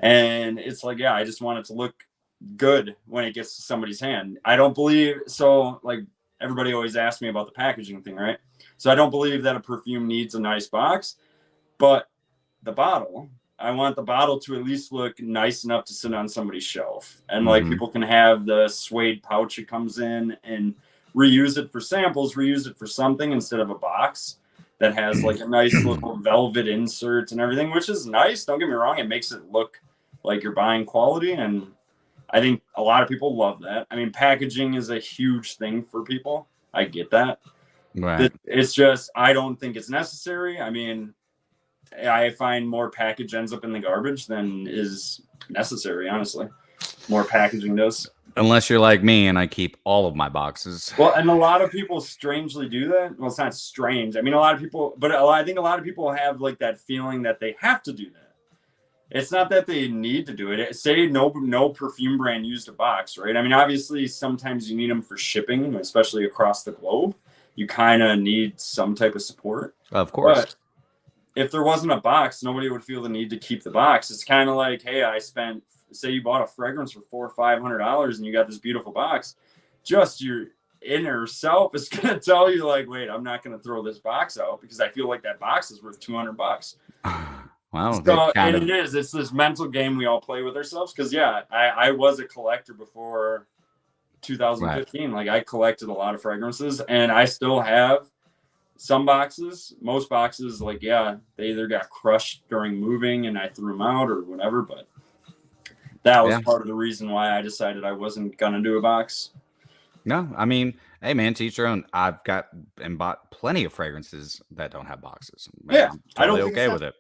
and it's like, yeah, I just want it to look good when it gets to somebody's hand. I don't believe so. Like everybody always asks me about the packaging thing, right? So I don't believe that a perfume needs a nice box, but the bottle, I want the bottle to at least look nice enough to sit on somebody's shelf. And like people can have the suede pouch it comes in and reuse it for samples, reuse it for something instead of a box that has like a nice little velvet insert and everything, which is nice. Don't get me wrong. It makes it look like you're buying quality. And I think a lot of people love that. I mean, packaging is a huge thing for people. I get that. Right. It's just, I don't think it's necessary. I mean, I find more package ends up in the garbage than is necessary, honestly. More packaging does. Unless you're like me and I keep all of my boxes. Well, and a lot of people strangely do that. Well, it's not strange. I mean, a lot of people, but I think a lot of people have like that feeling that they have to do that. It's not that they need to do it. Say no perfume brand used a box, right? I mean, obviously, sometimes you need them for shipping, especially across the globe. You kind of need some type of support. Of course. But if there wasn't a box, nobody would feel the need to keep the box. It's kind of like, hey, say you bought a fragrance for $400 or $500 and you got this beautiful box. Just your inner self is going to tell you like, wait, I'm not going to throw this box out because I feel like that box is worth $200. Wow. So, and it's this mental game we all play with ourselves. Cause yeah, I was a collector before 2015. Right. Like I collected a lot of fragrances and I still have some boxes. Most boxes, like, yeah, they either got crushed during moving and I threw them out or whatever. But that was part of the reason why I decided I wasn't going to do a box. No, I mean, hey man, to each their own. I've got and bought plenty of fragrances that don't have boxes. Yeah, I'm totally okay with it.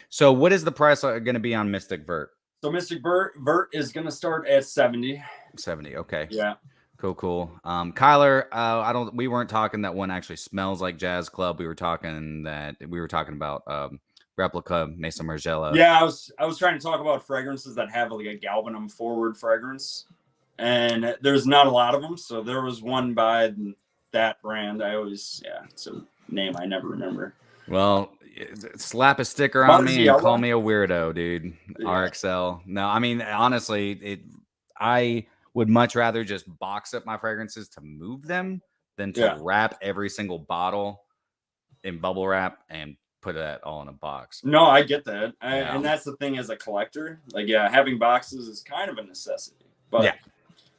So what is the price going to be on Mystic Vert? So Mystic Vert is going to start at 70. 70. Okay. Yeah. Cool. Kyler, we weren't talking that one actually smells like Jazz Club. We were talking about replica Mesa Margiela. Yeah, I was trying to talk about fragrances that have like a galbanum forward fragrance, and there's not a lot of them. So there was one by that brand. It's a name I never remember. Well, slap a sticker on me and call me a weirdo, dude. Yeah. RXL. No, I mean, honestly, I would much rather just box up my fragrances to move them than to wrap every single bottle in bubble wrap and put that all in a box. No, I get that. And that's the thing as a collector. Like, yeah, having boxes is kind of a necessity. But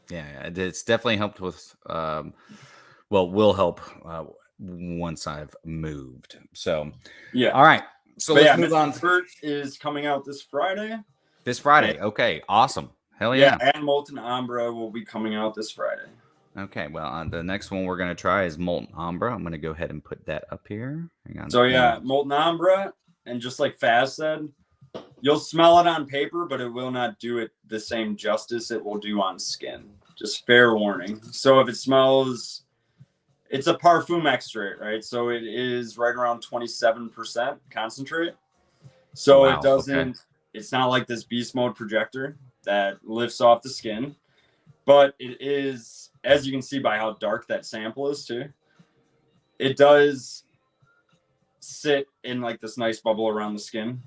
yeah, it's definitely helped with, will help once I've moved. So, yeah. All right. So let's move on. Bert is coming out this Friday. This Friday. Okay. Awesome. Hell yeah. And Molten Ambra will be coming out this Friday. Okay. Well, the next one we're going to try is Molten Ambra. I'm going to go ahead and put that up here. Hang on. So yeah, Molten Ambra. And just like Faz said, you'll smell it on paper, but it will not do it the same justice it will do on skin. Just fair warning. So if it smells... It's a parfum extract, right? So it is right around 27% concentrate. So it doesn't, it's not like this beast mode projector that lifts off the skin, but it is, as you can see by how dark that sample is too, it does sit in like this nice bubble around the skin,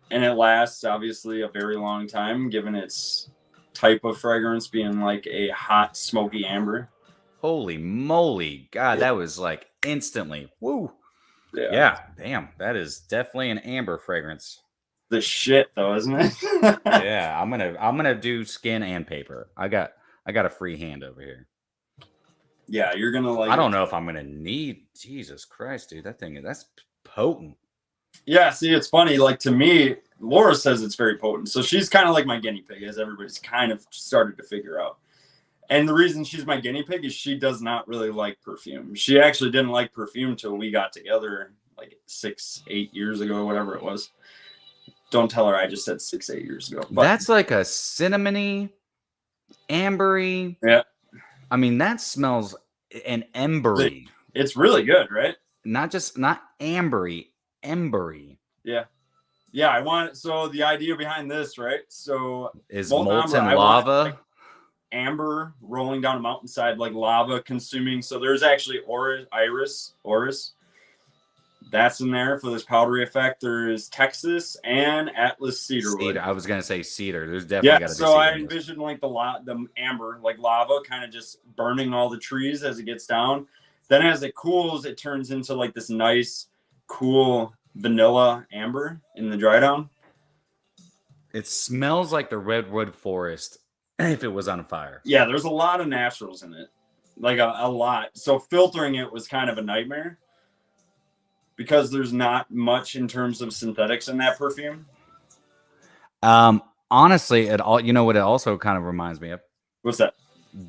and it lasts obviously a very long time given its type of fragrance being like a hot, smoky amber. Holy moly. God, that was like instantly. Woo. Yeah. Damn. That is definitely an amber fragrance. The shit though, isn't it? Yeah. I'm gonna do skin and paper. I got a free hand over here. Yeah, you're gonna like I don't know if I'm gonna need Jesus Christ, dude. That's potent. Yeah, see, it's funny. Like to me, Laura says it's very potent. So she's kind of like my guinea pig, as everybody's kind of started to figure out. And the reason she's my guinea pig is she does not really like perfume. She actually didn't like perfume till we got together like 6-8 years ago, whatever it was. Don't tell her I just said 6-8 years ago. But that's like a cinnamony, ambery. Yeah. I mean, that smells an embery. It's really good, right? Not ambery, embery. Yeah. Yeah, so the idea behind this, right? So is molten lava. Amber rolling down a mountainside like lava consuming. So there's actually Oris. That's in there for this powdery effect. There's Texas and Atlas cedarwood. I was gonna say cedar. There's definitely got to be so I envision like the amber, like lava, kind of just burning all the trees as it gets down. Then as it cools, it turns into like this nice, cool vanilla amber in the dry down. It smells like the redwood forest if it was on fire. Yeah, there's a lot of naturals in it, like a lot. So filtering it was kind of a nightmare because there's not much in terms of synthetics in that perfume. Honestly, you know what it also kind of reminds me of? What's that?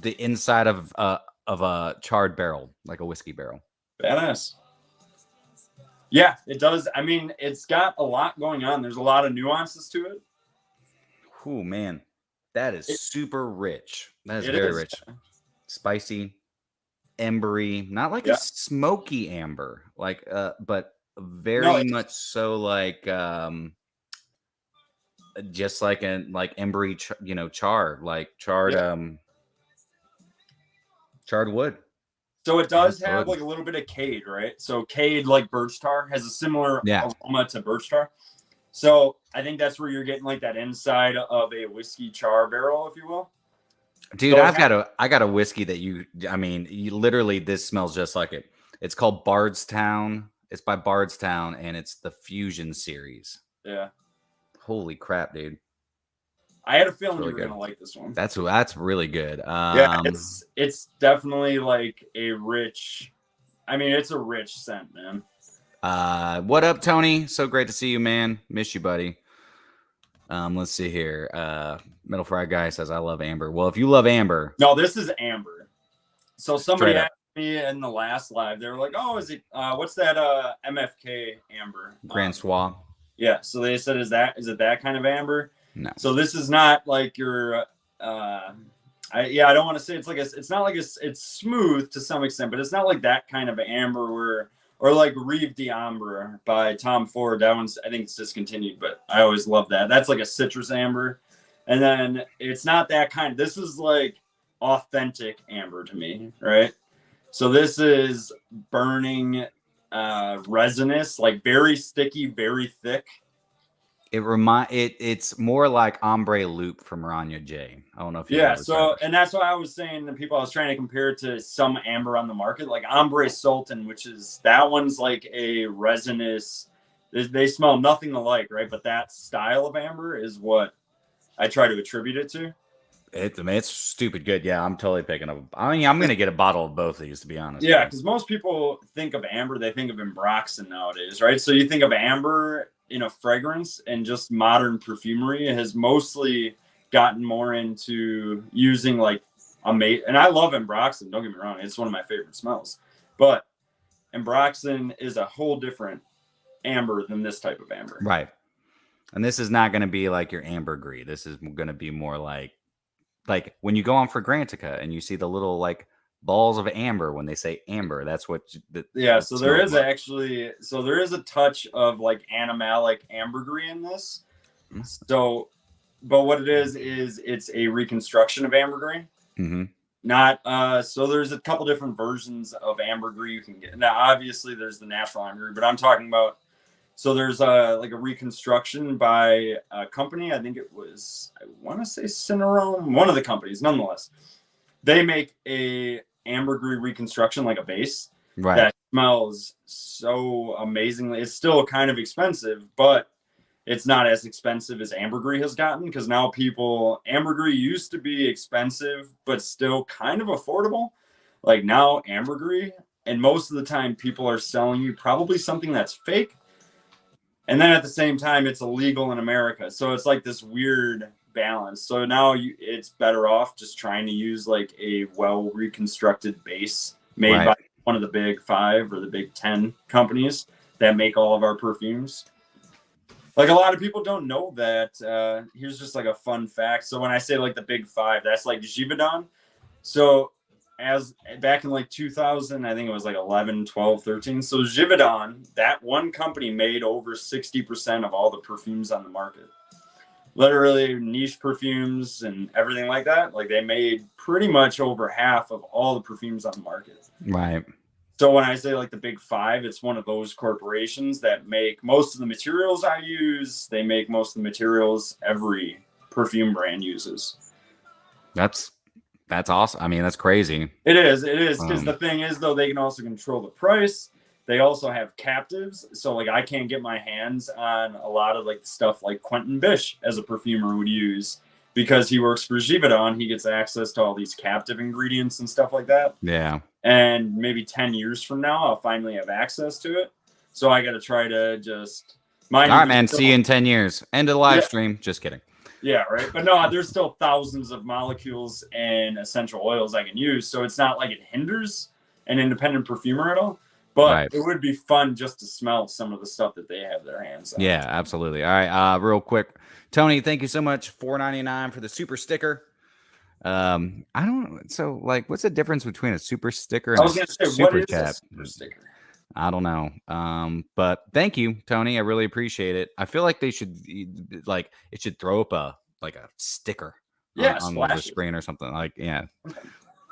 The inside of a charred barrel, like a whiskey barrel. Badass. Yeah, it does. I mean, it's got a lot going on. There's a lot of nuances to it. Oh man. That is super rich. That is very rich. Spicy, embery, not like a smoky amber, like but very much so like just like embery charred wood. So it does have like a little bit of cade, right? So cade, like birch tar, has a similar aroma to birch tar. So I think that's where you're getting like that inside of a whiskey char barrel, if you will. Dude, so I got a whiskey that you literally, this smells just like it. It's called Bardstown. It's by Bardstown, and it's the Fusion series. Yeah. Holy crap, dude. I had a feeling you were gonna like this one. That's really good. Yeah, it's definitely like a rich. I mean, it's a rich scent, man. What up, Tony? So great to see you, man. Miss you, buddy. Let's see here. Metal Fry Guy says, I love amber. Well, if you love amber. No, this is amber. So somebody asked me in the last live, they were like, oh, is it, what's that, MFK amber? Grand Soir. Yeah. So they said, is it that kind of amber? No. So this is not like your, I don't want to say it's not like it's smooth to some extent, but it's not like that kind of amber where, Or like Rive d'Ambre by Tom Ford. That one's, I think it's discontinued, but I always love that. That's like a citrus amber. And then it's not that kind. This is like authentic amber to me, right? So this is burning, resinous, like very sticky, very thick. It's more like Ombre Loop from Rania J. I don't know if you and that's why I was saying to people, I was trying to compare it to some amber on the market, like Ombre Sultan, which is, that one's like a resinous, they smell nothing alike, right? But that style of amber is what I try to attribute it to. It's stupid good. Yeah, I'm totally picking up. I mean, I'm gonna get a bottle of both of these, to be honest. Yeah, because most people think of amber, they think of Ambroxan nowadays, right? So you think of amber in a fragrance, and just modern perfumery has mostly gotten more into using like and I love Ambroxan, don't get me wrong, it's one of my favorite smells, but Ambroxan is a whole different amber than this type of amber, right? And this is not going to be like your ambergris. This is going to be more like when you go on Fragrantica and you see the little like balls of amber when they say amber, that's what so there is actually, so there is a touch of like animalic ambergris in this. So but what it is it's a reconstruction of ambergris. Not so there's a couple different versions of ambergris you can get. Now obviously there's the natural ambergris, but I'm talking about, so there's like a reconstruction by a company, I think it was, I want to say Cinerome, one of the companies, nonetheless. They make a ambergris reconstruction, like a base, that smells so amazingly. It's still kind of expensive, but it's not as expensive as ambergris has gotten, because now ambergris used to be expensive, but still kind of affordable. Like now ambergris, and most of the time people are selling you probably something that's fake. And then at the same time, it's illegal in America. So it's like this weird balance. So now it's better off just trying to use like a well reconstructed base made by one of the big 5 or the big 10 companies that make all of our perfumes. Like a lot of people don't know that. Here's just like a fun fact. So when I say like the big 5, that's like Givaudan. So as back in like 2000, I think it was like 11, 12, 13. So Givaudan, that one company, made over 60% of all the perfumes on the market. Literally niche perfumes and everything like that. Like they made pretty much over half of all the perfumes on the market. Right. So when I say like the big 5, it's one of those corporations that make most of the materials I use. They make most of the materials every perfume brand uses. That's awesome. I mean, that's crazy. It is. Because the thing is, though, they can also control the price. They also have captives. So, like, I can't get my hands on a lot of, like, stuff like Quentin Bish as a perfumer would use. Because he works for Givaudan, he gets access to all these captive ingredients and stuff like that. Yeah. And maybe 10 years from now, I'll finally have access to it. So I got to try to just... All right, man. See you in 10 years. End of the live stream. Just kidding. Yeah, right. But no, there's still thousands of molecules and essential oils I can use. So it's not like it hinders an independent perfumer at all. But it would be fun just to smell some of the stuff that they have their hands on. Yeah, absolutely. All right, real quick. Tony, thank you so much. $4.99 for the super sticker. I don't, so like, what's the difference between a super sticker and a super chat? Super sticker? I don't know. But thank you, Tony. I really appreciate it. I feel like they should it should throw up a sticker on the screen or something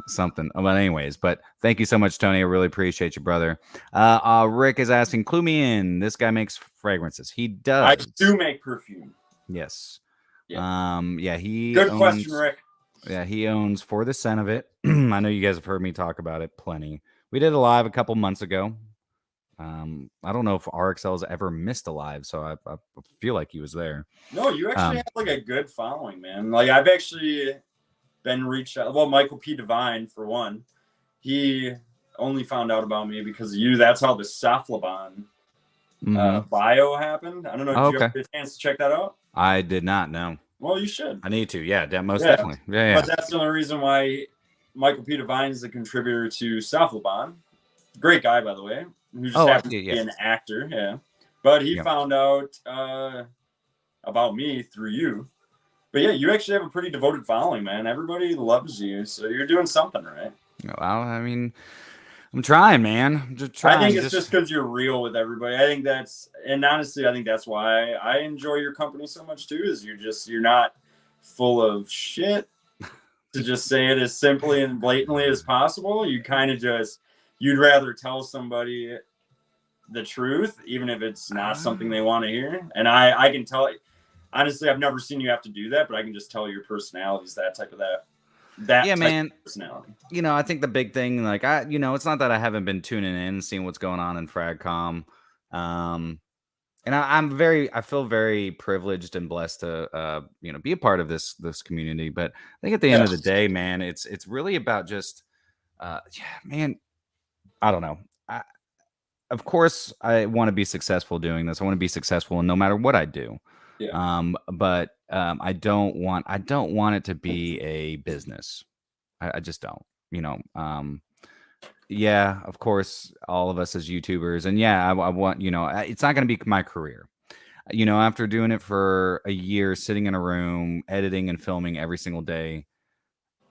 something. But anyways, but thank you so much, Tony. I really appreciate you, brother. Rick is asking, clue me in. This guy makes fragrances. He does. I do make perfume. Yes. Yeah. He good question, Rick. Yeah, he owns For the Scent of It. I know you guys have heard me talk about it plenty. We did a live a couple months ago. I don't know if RXL has ever missed a live, so I feel like he was there. No, you actually have like a good following, man. Like I've actually been reached out. Well, Michael P. Devine, for one, he only found out about me because of you. That's how the Saflaban bio happened. I don't know. Did you have a chance to check that out? I did not know. Well, you should. I need to. Yeah, most definitely. Yeah. But that's the only reason why Michael P. Devine is a contributor to Saflaban. Great guy, by the way. Who just happens to be an actor, But he found out about me through you. But yeah, you actually have a pretty devoted following, man. Everybody loves you, so you're doing something right. Well, I mean, I'm trying, man. I'm just I trying. think it's just because you're real with everybody. I think and honestly, I think that's why I enjoy your company so much too, is you're not full of shit, to just say it as simply and blatantly as possible. You kind of you'd rather tell somebody the truth, even if it's not something they want to hear. And I can tell, honestly, I've never seen you have to do that, but I can just tell your personality is that type of yeah, type man. of personality. I think the big thing, like it's not that I haven't been tuning in and seeing what's going on in FragCom. And I feel very privileged and blessed to, be a part of this community. But I think at the end of the day, man, it's really about just, yeah, man, I don't know. Of course, I want to be successful doing this. I want to be successful, no matter what I do. Yeah. But I don't want it to be a business. I just don't. Yeah, of course, all of us as YouTubers, and yeah, I want, it's not going to be my career. After doing it for a year, sitting in a room, editing and filming every single day,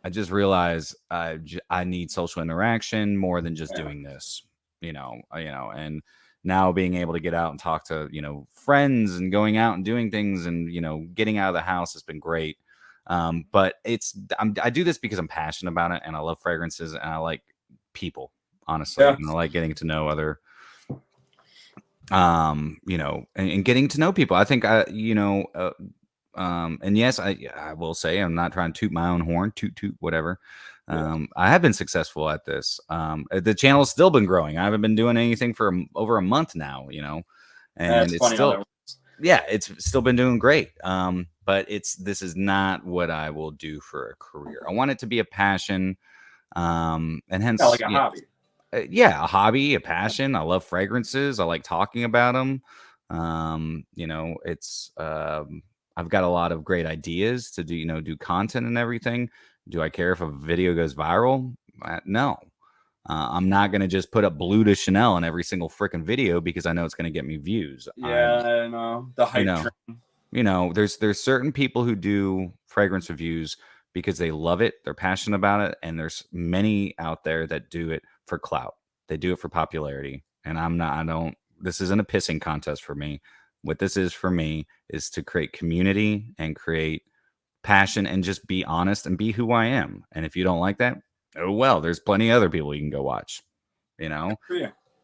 I just realized I need social interaction more than just doing this, and now being able to get out and talk to, friends and going out and doing things and, getting out of the house has been great. But I do this because I'm passionate about it and I love fragrances and I like people, honestly. Yeah. And I like getting to know other, and getting to know people. I think and yes, I will say I'm not trying to toot my own horn, toot, whatever. I have been successful at this. The channel's still been growing. I haven't been doing anything for over a month now, and it's still, yeah, it's still been doing great. But this is not what I will do for a career. I want it to be a passion, and hence like a hobby. Yeah, a hobby, a passion. I love fragrances. I like talking about them. It's I've got a lot of great ideas to do, do content and everything. Do I care if a video goes viral? No. I'm not going to just put up Blue de Chanel in every single freaking video because I know it's going to get me views. Yeah, I know. The hype train. There's certain people who do fragrance reviews because they love it, they're passionate about it, and there's many out there that do it for clout. They do it for popularity. And this isn't a pissing contest for me. What this is for me is to create community and create passion and just be honest and be who I am. And if you don't like that, oh well, there's plenty of other people you can go watch. Yeah.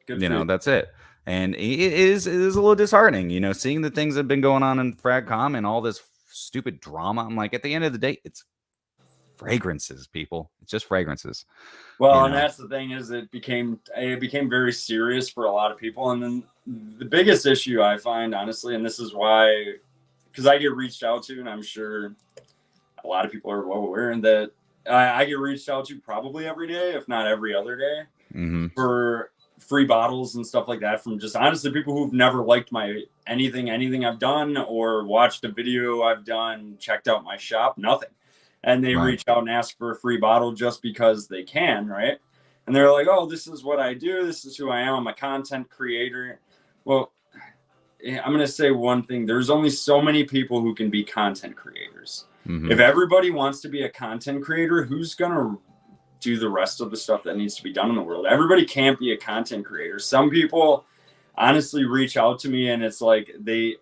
That's it. And it is a little disheartening, seeing the things that have been going on in FragCom and all this stupid drama. I'm like, at the end of the day, it's fragrances, people. It's just fragrances. Well, and that's the thing, is it became very serious for a lot of people. And then the biggest issue I find, honestly, and this is why, because I get reached out to, and I'm sure a lot of people are well aware, and that I get reached out to probably every day, if not every other day, for free bottles and stuff like that, from just honestly people who've never liked anything I've done, or watched a video I've done, checked out my shop, nothing. And they reach out and ask for a free bottle just because they can, right? And they're like, oh, this is what I do. This is who I am. I'm a content creator. Well, I'm going to say one thing. There's only so many people who can be content creators. If everybody wants to be a content creator, who's going to do the rest of the stuff that needs to be done in the world? Everybody can't be a content creator. Some people honestly reach out to me and it's like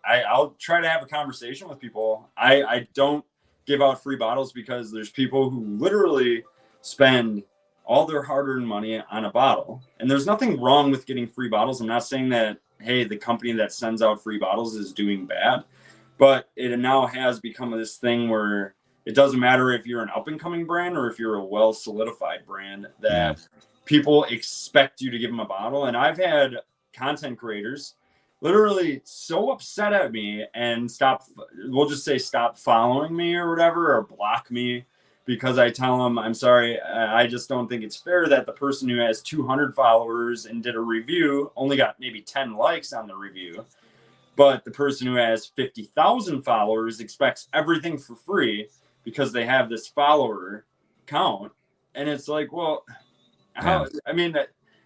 I'll try to have a conversation with people. I don't give out free bottles because there's people who literally spend all their hard-earned money on a bottle, and there's nothing wrong with getting free bottles. I'm not saying that, hey, the company that sends out free bottles is doing bad, but it now has become this thing where it doesn't matter if you're an up-and-coming brand or if you're a well-solidified brand, that people expect you to give them a bottle. And I've had content creators literally so upset at me and stop following me or whatever, or block me, because I tell them, I'm sorry, I just don't think it's fair that the person who has 200 followers and did a review only got maybe 10 likes on the review, but the person who has 50,000 followers expects everything for free because they have this follower count. And it's like, well, how? I mean,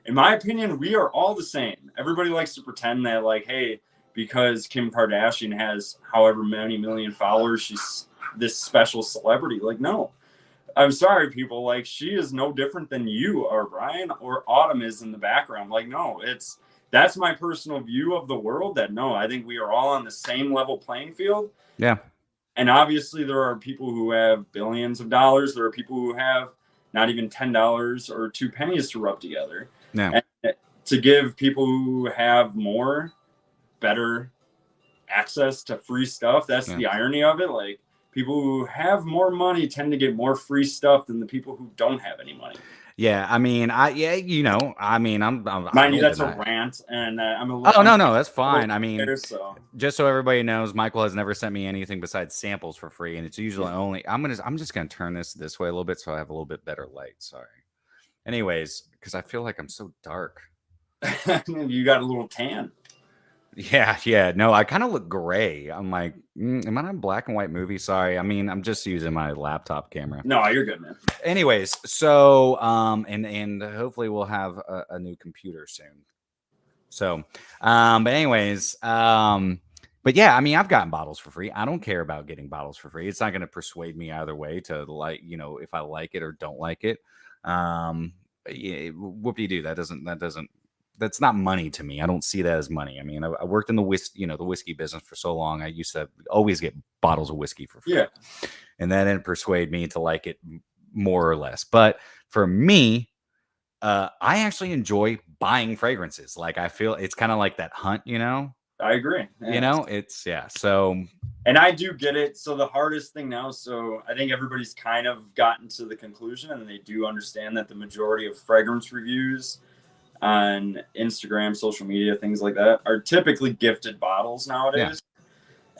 in my opinion, we are all the same. Everybody likes to pretend that, like, hey, because Kim Kardashian has however many million followers, she's this special celebrity. Like, no. I'm sorry, people. Like, she is no different than you or Brian or Autumn is in the background. Like, no, that's my personal view of the world. That no, I think we are all on the same level playing field. Yeah. And obviously, there are people who have billions of dollars. There are people who have not even $10 or 2 pennies to rub together. Yeah. And to give people who have more, better access to free stuff. That's the irony of it. Like, people who have more money tend to get more free stuff than the people who don't have any money. Yeah, I mean, I'm mind you, that's a rant, and I'm a little. Oh no, that's fine. I mean, so. Just so everybody knows, Michael has never sent me anything besides samples for free, and it's usually only. I'm just gonna turn this way a little bit so I have a little bit better light. Sorry. Anyways, because I feel like I'm so dark. You got a little tan. Yeah. No, I kind of look gray. I'm like, am I on a black and white movie? Sorry. I mean, I'm just using my laptop camera. No, you're good, man. Anyways, so and hopefully we'll have a new computer soon. So, but anyways, but yeah, I mean, I've gotten bottles for free. I don't care about getting bottles for free. It's not going to persuade me either way to like, if I like it or don't like it. Yeah, whoop-de-doo. That's not money to me. I don't see that as money. I mean, I worked in the whiskey business for so long. I used to always get bottles of whiskey for free. Yeah. And that didn't persuade me to like it more or less. But for me, I actually enjoy buying fragrances. Like, I feel it's kind of like that hunt, I agree. Yeah. So. And I do get it. So the hardest thing now, so I think everybody's kind of gotten to the conclusion and they do understand that the majority of fragrance reviews on Instagram, social media, things like that are typically gifted bottles nowadays.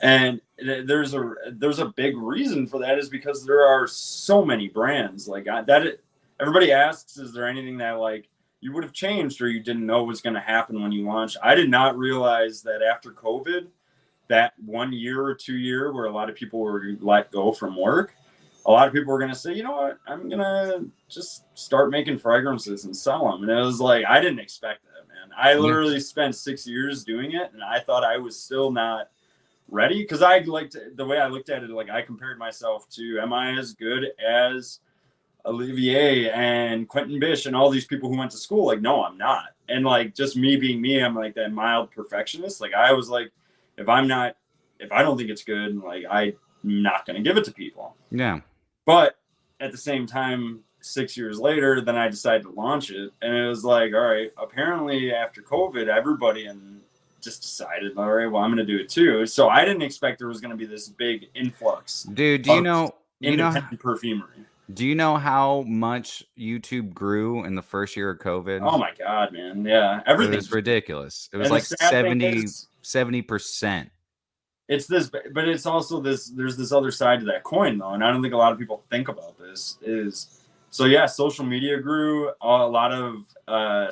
Yeah. And there's a big reason for that is because there are so many brands like that. Everybody asks, is there anything that like you would have changed or you didn't know was going to happen when you launched? I did not realize that after COVID, that 1 year or 2 year where a lot of people were let go from work, a lot of people were going to say, you know what, I'm going to just start making fragrances and sell them. And it was like, I didn't expect that, man. I literally spent 6 years doing it. And I thought I was still not ready. Cause the way I looked at it, like I compared myself to, am I as good as Olivier and Quentin Bish and all these people who went to school? Like, no, I'm not. And like, just me being me, I'm like that mild perfectionist. Like I was like, if I don't think it's good, like I'm not going to give it to people. Yeah. But at the same time, 6 years later, then I decided to launch it. And it was like, all right, apparently after COVID, everybody just decided, all right, well, I'm going to do it too. So I didn't expect there was going to be this big influx. Dude, do you know independent perfumery? Do you know how much YouTube grew in the first year of COVID? Oh my God, man. Yeah. Everything. It was ridiculous. It was like 70%. It's this, but it's also there's this other side to that coin though. And I don't think a lot of people think about this so yeah, social media grew, a lot of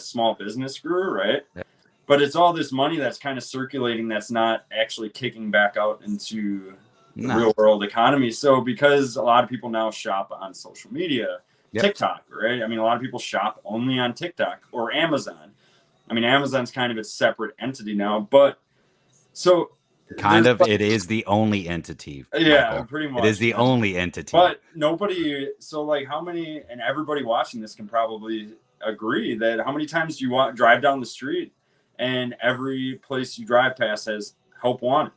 small business grew, right? Yeah. But it's all this money that's kind of circulating that's not actually kicking back out into the real world economy. So because a lot of people now shop on social media, TikTok, right? I mean, a lot of people shop only on TikTok or Amazon. I mean, Amazon's kind of its separate entity now, but so it is the only entity. Yeah, Michael. Pretty much. It is the only entity. But nobody, so like how many, and everybody watching this can probably agree that how many times do you drive down the street and every place you drive past has help wanted?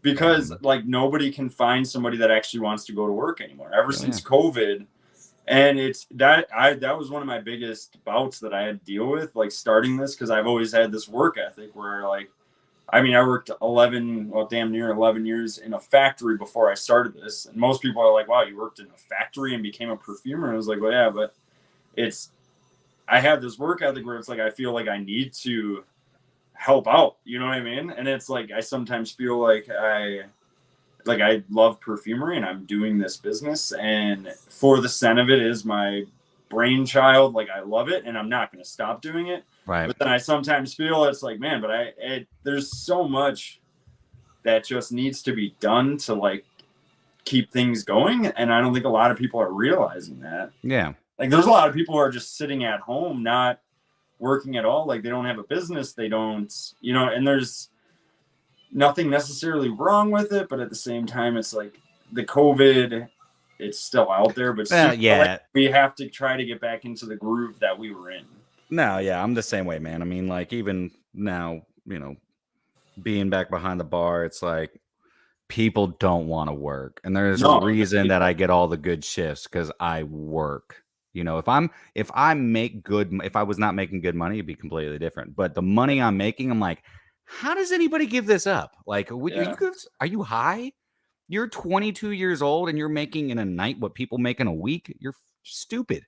Because like nobody can find somebody that actually wants to go to work anymore ever since COVID. And it's that was one of my biggest bouts that I had to deal with, like starting this, because I've always had this work ethic where like, I mean, I worked damn near 11 years in a factory before I started this. And most people are like, wow, you worked in a factory and became a perfumer. And I was like, well, yeah, but I have this work ethic where it's like, I feel like I need to help out, you know what I mean? And it's like, I sometimes feel like I love perfumery and I'm doing this business, and For the Scent of it is my brainchild. Like I love it and I'm not going to stop doing it. Right. But then I sometimes feel it's like, man, but there's so much that just needs to be done to like keep things going. And I don't think a lot of people are realizing that. Yeah. Like there's a lot of people who are just sitting at home, not working at all. Like they don't have a business. They don't, and there's nothing necessarily wrong with it. But at the same time, it's like the COVID it's still out there, but yeah, we have to try to get back into the groove that we were in. No, yeah, I'm the same way, man. I mean, like, even now, being back behind the bar, it's like people don't want to work. And there's a reason that I get all the good shifts because I work. If I was not making good money, it'd be completely different. But the money I'm making, I'm like, how does anybody give this up? Like, are you high? You're 22 years old and you're making in a night what people make in a week? You're stupid.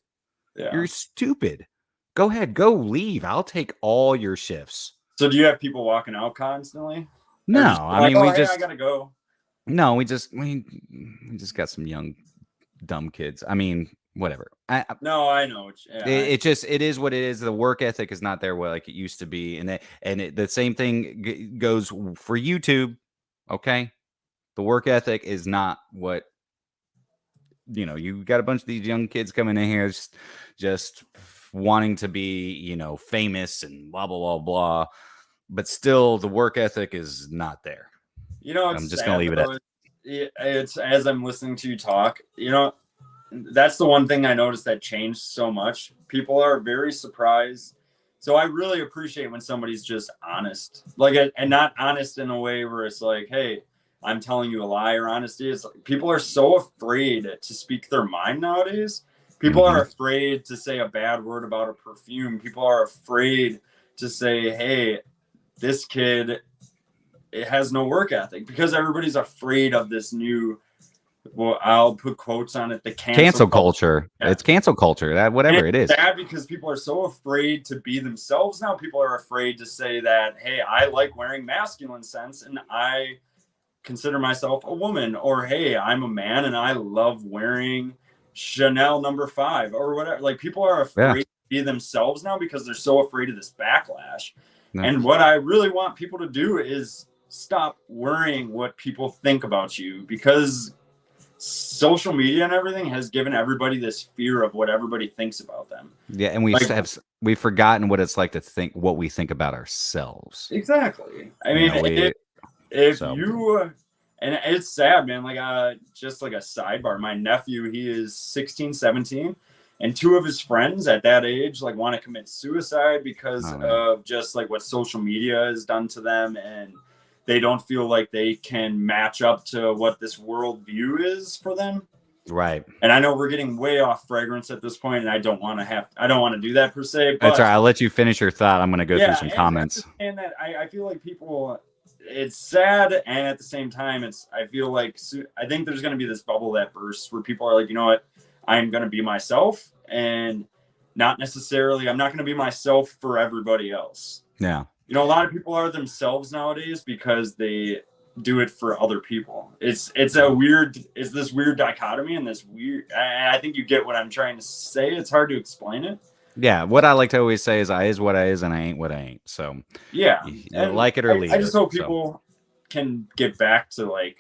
Yeah. You're stupid. Go ahead, go leave. I'll take all your shifts. So do you have people walking out constantly? No, I mean, I gotta go. No, we just got some young dumb kids. I mean, whatever. No, I know. It is what it is. The work ethic is not there like it used to be, and the same thing goes for YouTube. Okay, the work ethic is not what you got a bunch of these young kids coming in here just wanting to be famous and blah blah blah blah, but still the work ethic is not there. I'm just gonna leave it at it's as I'm listening to you talk. That's the one thing I noticed that changed so much. People are very surprised. So I really appreciate when somebody's just honest, and not honest in a way where it's like, hey, I'm telling you a lie, or honesty. It's like, people are so afraid to speak their mind nowadays. People are afraid to say a bad word about a perfume. People are afraid to say, hey, this kid, it has no work ethic, because everybody's afraid of this new, well, I'll put quotes on it, the cancel culture. Yeah. It's cancel culture, that whatever it is. It's bad because people are so afraid to be themselves now. People are afraid to say that, hey, I like wearing masculine scents and I consider myself a woman, or hey, I'm a man and I love wearing Chanel No. 5 or whatever. Like, people are afraid to be themselves now because they're so afraid of this backlash. No. And what I really want people to do is stop worrying what people think about you, because social media and everything has given everybody this fear of what everybody thinks about them. Yeah, and we've forgotten what it's like to think what we think about ourselves. Exactly. I mean, and it's sad, man. Just like a sidebar, my nephew, he is 16, 17, and two of his friends at that age want to commit suicide because of just what social media has done to them, and they don't feel like they can match up to what this world view is for them. Right. And I know we're getting way off fragrance at this point, and I don't want to do that per se. But that's all right. I'll let you finish your thought. I'm going to go through some comments. And that I feel like people, it's sad, and at the same time, I think there's going to be this bubble that bursts where people are like, you know what, I'm going to be myself, and not necessarily, I'm not going to be myself for everybody else. Yeah. A lot of people are themselves nowadays because they do it for other people. It's this weird dichotomy, and this weird, I think you get what I'm trying to say. It's hard to explain it. Yeah, what I like to always say is I is what I is and I ain't what I ain't. So yeah, like it or leave it. I just hope people can get back to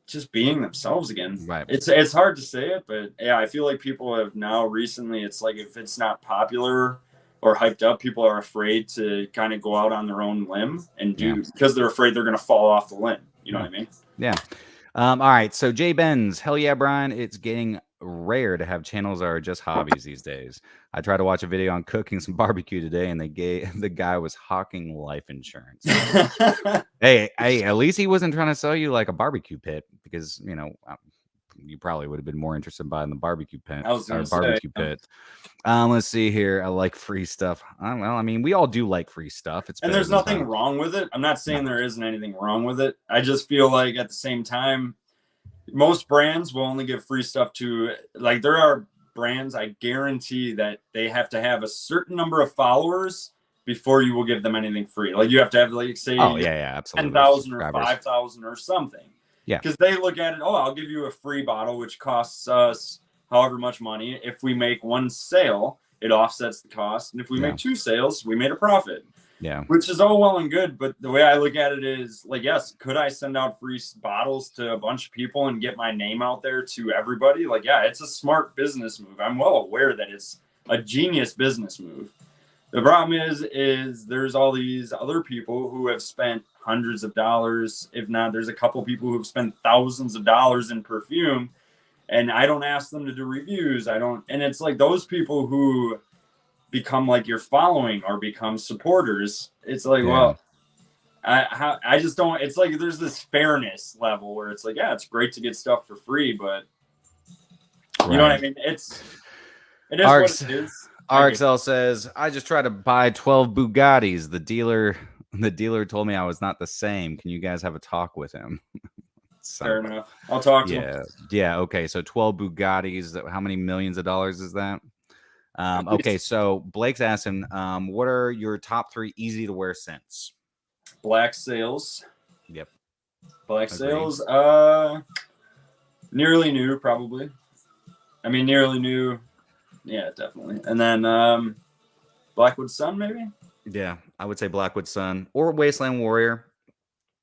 just being themselves again. Right. It's hard to say it, but yeah, I feel like people have now recently, it's like if it's not popular or hyped up, people are afraid to kind of go out on their own limb and do, because they're afraid they're going to fall off the limb. You know what I mean? Yeah. All right. So Jay Benz, hell yeah, Brian. It's getting rare to have channels that are just hobbies these days. I tried to watch a video on cooking some barbecue today, and the guy was hawking life insurance. hey, at least he wasn't trying to sell you a barbecue pit, because you probably would have been more interested in buying the barbecue pit. Pit. Let's see here. I like free stuff. Well, I mean, we all do like free stuff. And there's nothing wrong with it. I'm not saying there isn't anything wrong with it. I just feel like at the same time, most brands will only give free stuff to, there are brands, I guarantee that they have to have a certain number of followers before you will give them anything free. You have to have, say, absolutely, 10,000 or 5,000 or something. Yeah. Because they look at it, I'll give you a free bottle, which costs us however much money. If we make one sale, it offsets the cost. And if we make two sales, we made a profit. Yeah. Which is all well and good. But the way I look at it is yes, could I send out free bottles to a bunch of people and get my name out there to everybody? It's a smart business move. I'm well aware that it's a genius business move. The problem is there's all these other people who have spent hundreds of dollars. If not, there's a couple people who've spent thousands of dollars in perfume, and I don't ask them to do reviews. I don't, and it's like those people who become like your following or become supporters. It's like, well, I just don't. It's like there's this fairness level where it's like, yeah, it's great to get stuff for free, but you know what I mean. It is what it is. RXL says, I just tried to buy 12 Bugattis. The dealer told me I was not the same. Can you guys have a talk with him? Fair enough. I'll talk to him. Yeah. Okay. So 12 Bugattis. How many millions of dollars is that? Okay. So Blake's asking, what are your top 3 easy to wear scents? Black Sails. Yep. Black Sails. Nearly new, probably. I mean, nearly new. Yeah, definitely. And then Blackwood Sun, maybe? Yeah, I would say Blackwood Sun or Wasteland Warrior.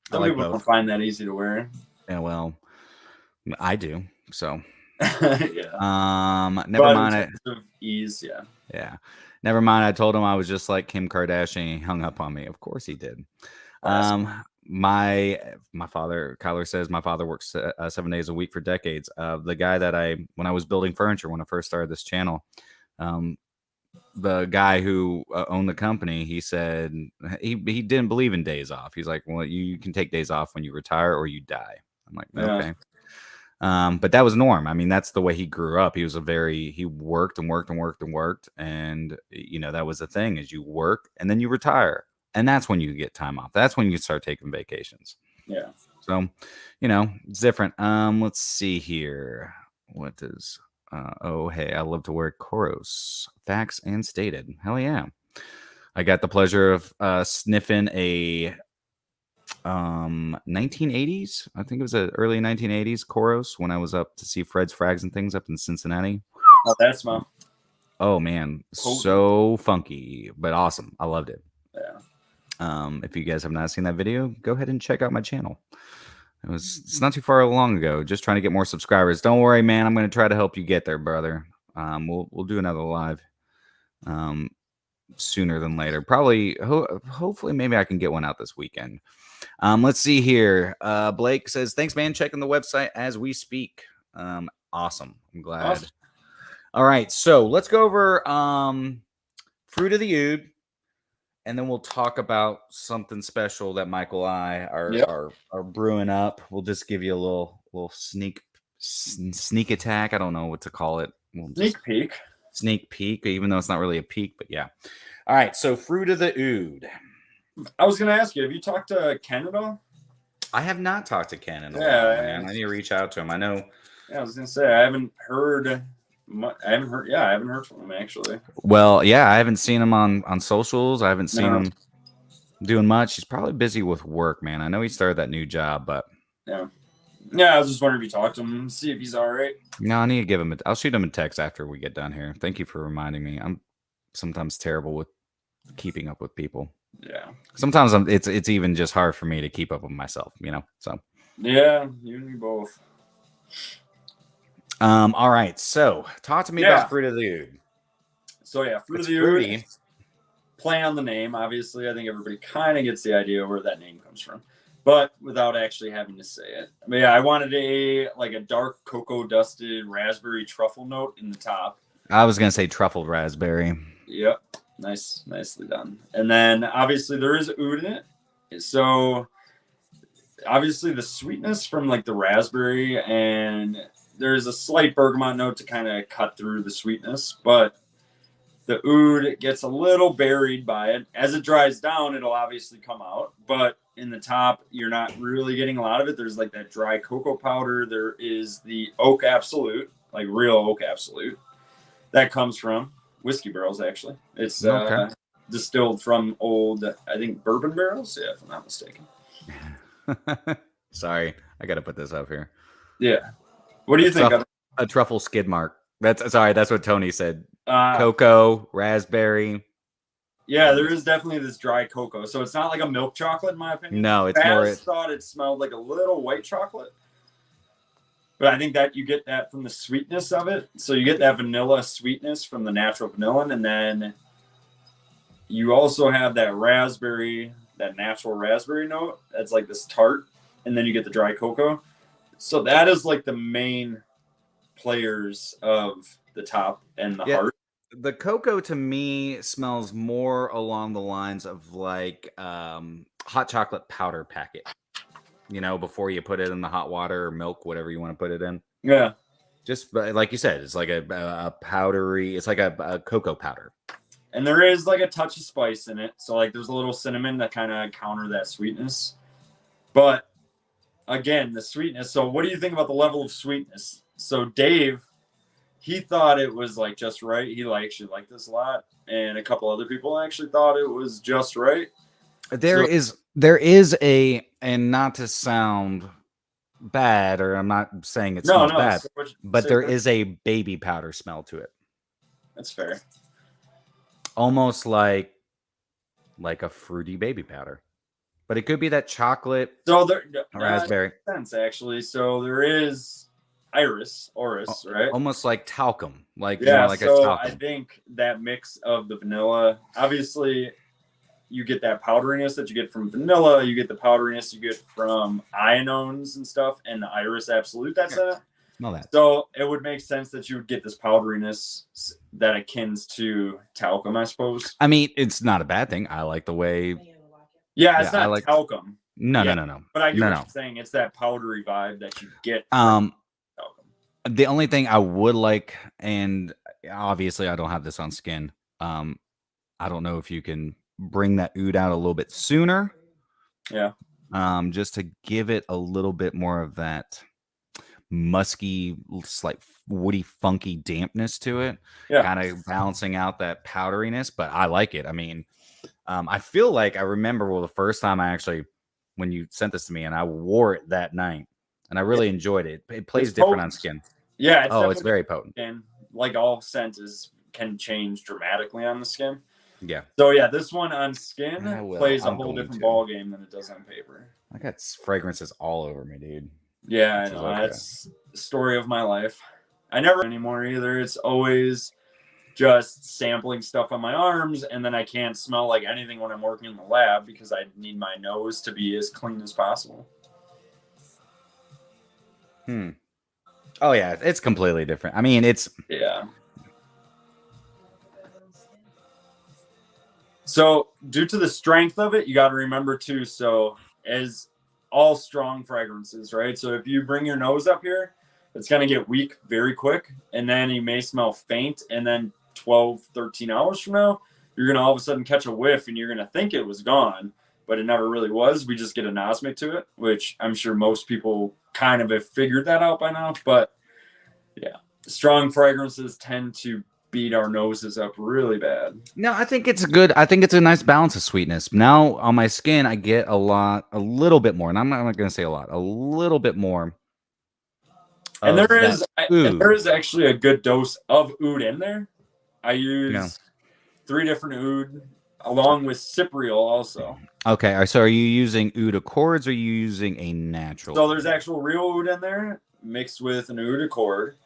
Some people don't find that easy to wear. Yeah, well, I do. So, yeah. Never mind. In terms of ease, yeah. Yeah. Never mind. I told him I was just like Kim Kardashian. He hung up on me. Of course he did. My father, Kyler says, my father works 7 days a week for decades. The guy that when I was building furniture, when I first started this channel, the guy who owned the company, he said he didn't believe in days off. He's like, well, you can take days off when you retire or you die. I'm like, okay. But that was norm. I mean, that's the way he grew up. He worked and worked and worked and worked. And, you know, that was the thing is you work and then you retire. And that's when you get time off. That's when you start taking vacations. Yeah. So, you know, it's different. Let's see here. What is, oh, hey, I love to wear Koros. Facts and stated. Hell yeah. I got the pleasure of sniffing a 1980s. I think it was an early 1980s Koros when I was up to see Fred's Frags and things up in Cincinnati. Oh, that smell. Oh, man. So funky, but awesome. I loved it. Yeah. If you guys have not seen that video, go ahead and check out my channel. It's not too far long ago. Just trying to get more subscribers. Don't worry, man. I'm going to try to help you get there, brother. We'll do another live sooner than later. Probably, hopefully, maybe I can get one out this weekend. Let's see here. Blake says, thanks, man. Checking the website as we speak. Awesome. I'm glad. Awesome. All right. So let's go over Fruit of the Oud. And then we'll talk about something special that Michael and I are brewing up. We'll just give you a little sneak attack. I don't know what to call it. Sneak peek, even though it's not really a peek, but yeah. All right, so Fruit of the Oud. I was going to ask you, have you talked to Ken at all? I have not talked to Ken in a while, man. I need to reach out to him. I know. Yeah, I was going to say, I haven't heard from him actually. Well, yeah, I haven't seen him on socials. I haven't seen him doing much. He's probably busy with work, man. I know he started that new job, but yeah, I was just wondering if you talked to him, see if he's all right. No, I need to give him. I'll shoot him a text after we get done here. Thank you for reminding me. I'm sometimes terrible with keeping up with people. Yeah. Sometimes it's even just hard for me to keep up with myself. You know. So. Yeah, you and me both. All right, so talk to me about Fruit of the Oud. So yeah, Fruit of the Oud. Play on the name, obviously. I think everybody kind of gets the idea where that name comes from, but without actually having to say it. But yeah, I wanted a dark cocoa dusted raspberry truffle note in the top. I was gonna say truffled raspberry. Yep, nicely done. And then obviously there is oud in it, so obviously the sweetness from like the raspberry and there's a slight bergamot note to kind of cut through the sweetness, but the oud gets a little buried by it. As it dries down, it'll obviously come out, but in the top, you're not really getting a lot of it. There's like that dry cocoa powder. There is the oak absolute, like real oak absolute, that comes from whiskey barrels, actually. It's distilled from old, I think, bourbon barrels, if I'm not mistaken. Sorry, I got to put this up here. Yeah. What do you think of it? A truffle skid mark. That's what Tony said. Cocoa, raspberry. Yeah, there is definitely this dry cocoa. So it's not like a milk chocolate, in my opinion. No, it's more. I thought it smelled like a little white chocolate. But I think that you get that from the sweetness of it. So you get that vanilla sweetness from the natural vanillin. And then you also have that raspberry, that natural raspberry note. That's like this tart. And then you get the dry cocoa. So that is like the main players of the top and the Yeah. heart. The cocoa to me smells more along the lines of like hot chocolate powder packet. You know, before you put it in the hot water or milk, whatever you want to put it in. Yeah. Just like you said, it's like a powdery, it's like a cocoa powder. And there is like a touch of spice in it. So like there's a little cinnamon that kind of counter that sweetness. But again, the sweetness. So what do you think about the level of sweetness? So Dave, he thought it was like just right. He actually liked this a lot. And a couple other people actually thought it was just right. There is a, and not to sound bad, or I'm not saying it smells bad, but there is a baby powder smell to it. That's fair. Almost like a fruity baby powder, but it could be that chocolate. So there, raspberry. Sense actually. So there is orris, right? Almost like talcum, like yeah. like so a talcum. I think that mix of the vanilla, obviously, you get that powderiness that you get from vanilla. You get the powderiness you get from ionones and stuff, and the iris absolute that's in it. Smell that. So it would make sense that you would get this powderiness that akins to talcum, I suppose. I mean, it's not a bad thing. I like the way. Yeah, it's not like talcum. No. But I get what you're saying. It's that powdery vibe that you get. The only thing I would like, and obviously I don't have this on skin. I don't know if you can bring that oud out a little bit sooner. Yeah. Just to give it a little bit more of that musky, like woody, funky dampness to it. Yeah. Kind of balancing out that powderiness, but I like it. I mean, I feel like I remember the first time when you sent this to me, and I wore it that night, and I really enjoyed it. It plays different on skin. Yeah. It's very potent. And like all scents can change dramatically on the skin. Yeah. So yeah, this one on skin plays a whole different ball game than it does on paper. I got fragrances all over me, dude. Yeah, I know. That's the story of my life. I never anymore either. It's always just sampling stuff on my arms, and then I can't smell like anything when I'm working in the lab because I need my nose to be as clean as possible. Oh yeah, it's completely different. I mean, yeah. So due to the strength of it, you got to remember too. So as all strong fragrances, right? So if you bring your nose up here, it's going to get weak very quick. And then you may smell faint. And then 12, 13 hours from now, you're going to all of a sudden catch a whiff and you're going to think it was gone, but it never really was. We just get a anosmic to it, which I'm sure most people kind of have figured that out by now. But yeah, strong fragrances tend to beat our noses up really bad. No, I think it's good. I think it's a nice balance of sweetness. Now on my skin, I get a little bit more, and I'm not going to say a little bit more. And there is actually a good dose of oud in there. I use 3 different oud along with cypriol also. Okay, so are you using oud accords or are you using a natural? So there's actual real oud in there mixed with an oud accord.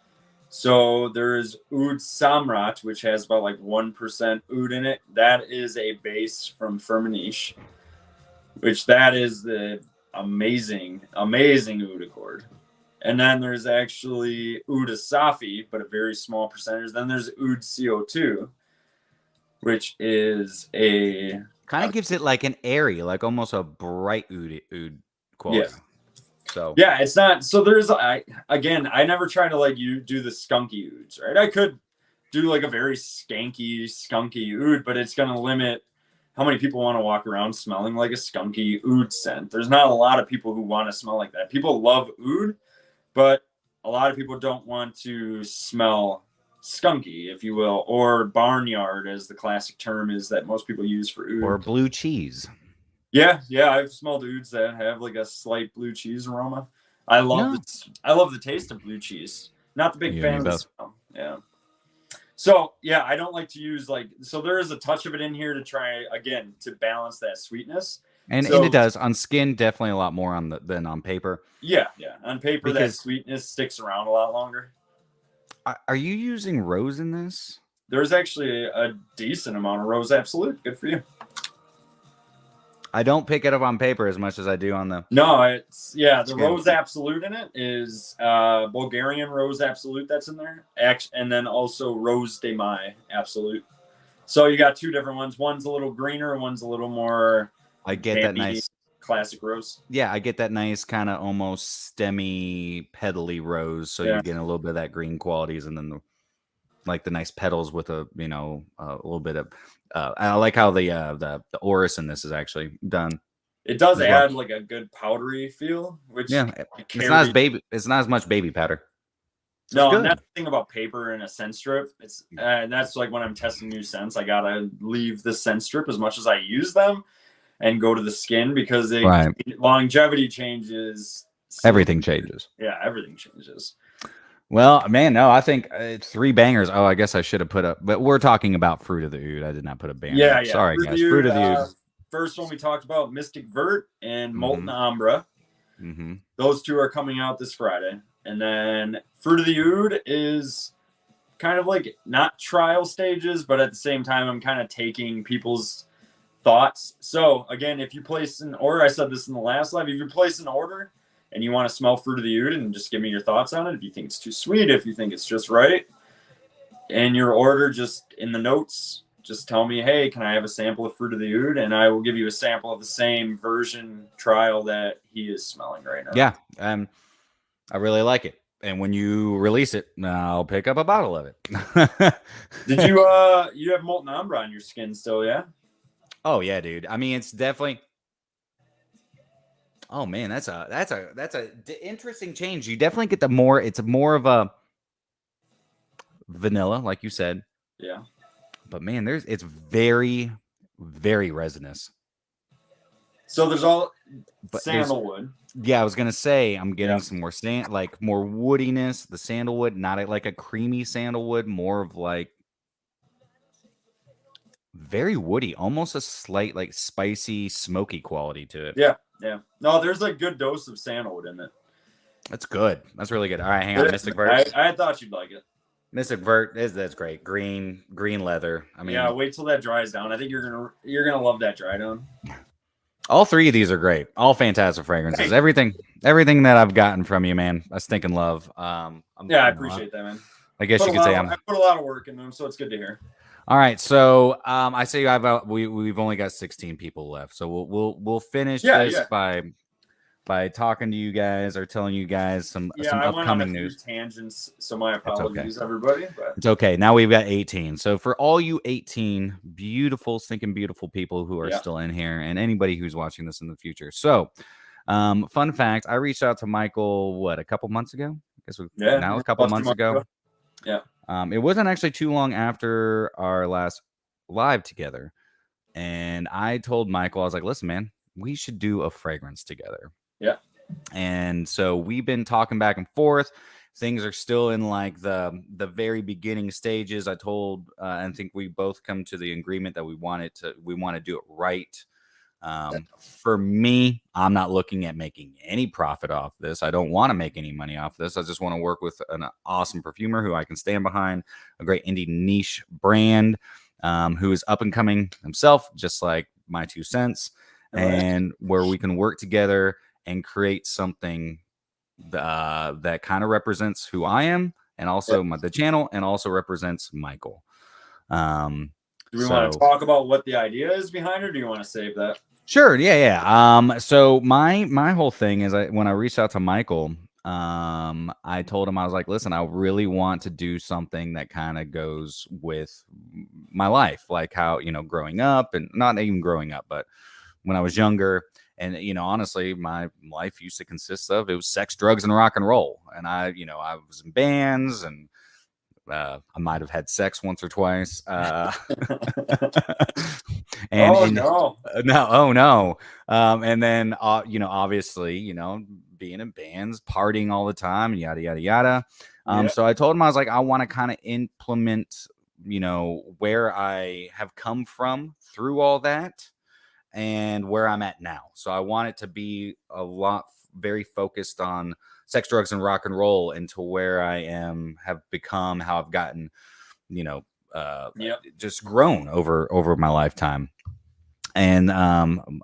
So there's oud samrat, which has about like 1% oud in it. That is a base from Firmenich, which that is the amazing oud accord. And then there's actually oud asafi, but a very small percentage. Then there's oud CO2, which is a kind of gives it like an airy, like almost a bright oud quality. Yeah. So yeah, it's not. So there's I never try to like you do the skunky ouds, right? I could do like a very skunky oud, but it's gonna limit how many people want to walk around smelling like a skunky oud scent. There's not a lot of people who want to smell like that. People love oud, but a lot of people don't want to smell skunky, if you will, or barnyard, as the classic term is that most people use for oud. Or blue cheese. Yeah, I've smelled ouds that have like a slight blue cheese aroma. I love the taste of blue cheese. Not the big fan of the smell. Yeah. So yeah, I don't like to use so there is a touch of it in here to try again to balance that sweetness. And it does on skin definitely a lot more than on paper. Yeah. On paper that sweetness sticks around a lot longer. Are you using rose in this? There's actually a decent amount of rose absolute. Good for you. I don't pick it up on paper as much as I do on the. No, it's the skin. Rose Absolute in it is Bulgarian Rose Absolute that's in there, and then also Rose de Mai Absolute. So you got two different ones. One's a little greener, and one's a little more. I get that nice classic rose. Yeah, I get that nice kind of almost stemmy, petally rose. So you're getting a little bit of that green qualities, and then the nice petals with a little bit of. I like how the orris in this is actually done. It does add like a good powdery feel, which it's not as much baby powder. No, and that's the thing about paper and a scent strip. It's that's like when I'm testing new scents, I gotta leave the scent strip as much as I use them, and go to the skin because longevity changes. Everything changes. Yeah, everything changes. Well, man, no, I think it's 3 bangers. Oh, I guess I should have put up, but we're talking about Fruit of the Oud. I did not put a banger. Yeah. Sorry, guys. Fruit of the Oud. First one we talked about, Mystic Vert and Molten Ambre. Mm-hmm. Those 2 are coming out this Friday. And then Fruit of the Oud is kind of like not trial stages, but at the same time, I'm kind of taking people's thoughts. So again, if you place an order, I said this in the last live, if you place an order and you want to smell Fruit of the Oud and just give me your thoughts on it, if you think it's too sweet, if you think it's just right, and your order, just in the notes, just tell me, hey, can I have a sample of Fruit of the Oud? And I will give you a sample of the same version trial that he is smelling right now. Yeah. I really like it. And when you release it, I'll pick up a bottle of it. Did you you have Molten Ambre on your skin still, yeah? Oh yeah, dude. I mean, it's definitely. Oh man, that's a interesting change. You definitely get it's more of a vanilla, like you said. Yeah. But man, it's very, very resinous. So there's sandalwood. Yeah, I was gonna say I'm getting some more more woodiness. The sandalwood, not like a creamy sandalwood, more of like very woody, almost a slight like spicy, smoky quality to it. Yeah. No, there's a good dose of sandalwood in it. That's good. That's really good. All right, hang on, Mystic Vert. I thought you'd like it. Mystic Vert that's great. Green leather. I mean, yeah. Wait till that dries down. I think you're gonna love that dry down. All 3 of these are great. All fantastic fragrances. Everything that I've gotten from you, man, I stink and love. I appreciate that, man. I guess you could say I put a lot of work in them, so it's good to hear. All right, so I say we've only got 16 people left, so we'll finish this by talking to you guys or telling you guys some upcoming news. Tangents, so my apologies, everybody. But it's okay. Now we've got 18. So for all you 18 beautiful, stinking beautiful people who are still in here, and anybody who's watching this in the future. So, fun fact: I reached out to Michael a couple months ago. I guess a couple months ago. Yeah. It wasn't actually too long after our last live together, and I told Michael, I was like, "Listen, man, we should do a fragrance together." Yeah. And so we've been talking back and forth. Things are still in like the very beginning stages. I told, I think we both come to the agreement that we want to do it right. For me, I'm not looking at making any profit off this. I don't want to make any money off this. I just want to work with an awesome perfumer who I can stand behind, a great indie niche brand, who is up and coming himself, just like My2Scents, and where we can work together and create something that kind of represents who I am, and also the channel, and also represents Michael. Do we want to talk about what the idea is behind it, or do you want to save that? Sure. Yeah. So my whole thing is, when I reached out to Michael, I told him, I was like, listen, I really want to do something that kind of goes with my life, like how, growing up, and not even growing up, but when I was younger. And, honestly, my life used to consist of, it was sex, drugs, and rock and roll. And I was in bands, and I might have had sex once or twice. And then, obviously, being in bands, partying all the time, and yada, yada, yada. So I told him, I was like, I want to kind of implement, where I have come from through all that, and where I'm at now. So I want it to be very focused on sex, drugs, and rock and roll, into where I have become, how I've gotten, just grown over my lifetime. And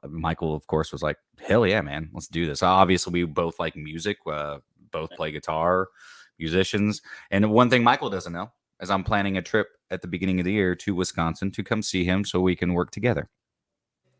Michael, of course, was like, hell yeah, man, let's do this. Obviously, we both like music, both play guitar, musicians. And one thing Michael doesn't know is I'm planning a trip at the beginning of the year to Wisconsin to come see him so we can work together.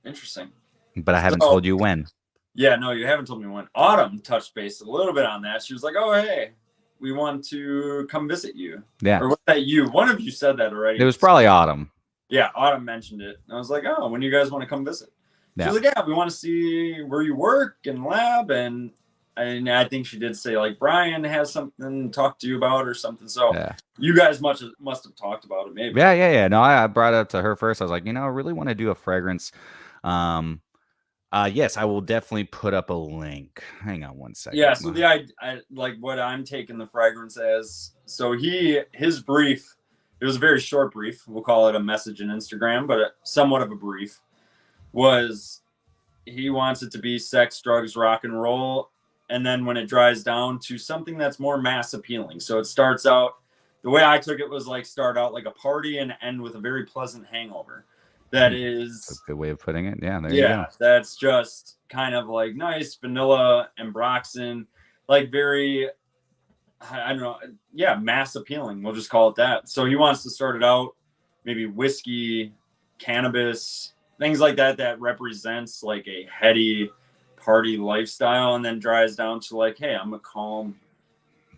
Interesting. But I haven't told you when. Yeah, no, you haven't told me when. Autumn touched base a little bit on that. She was like, oh, hey, we want to come visit you. Yeah. Or was that you? One of you said that already. It was probably Autumn. Yeah, Autumn mentioned it. And I was like, oh, when do you guys want to come visit? Yeah. She was like, yeah, we want to see where you work and lab. And I think she did say, like, Brian has something to talk to you about or something. So you guys must have talked about it, maybe. Yeah. No, I brought it up to her first. I was like, I really want to do a fragrance. Yes, I will definitely put up a link. Hang on one second. Yeah, so I like what I'm taking the fragrance as. So his brief, it was a very short brief. We'll call it a message in Instagram, but somewhat of a brief, was he wants it to be sex, drugs, rock and roll. And then when it dries down to something that's more mass appealing. So it starts out, the way I took it was like start out like a party and end with a very pleasant hangover. That is that's a good way of putting it. Yeah, there you go. That's just kind of like nice vanilla and Ambroxan, like very, I don't know, mass appealing. We'll just call it that. So he wants to start it out, maybe whiskey, cannabis, things like that represents like a heady party lifestyle, and then dries down to like, hey, I'm a calm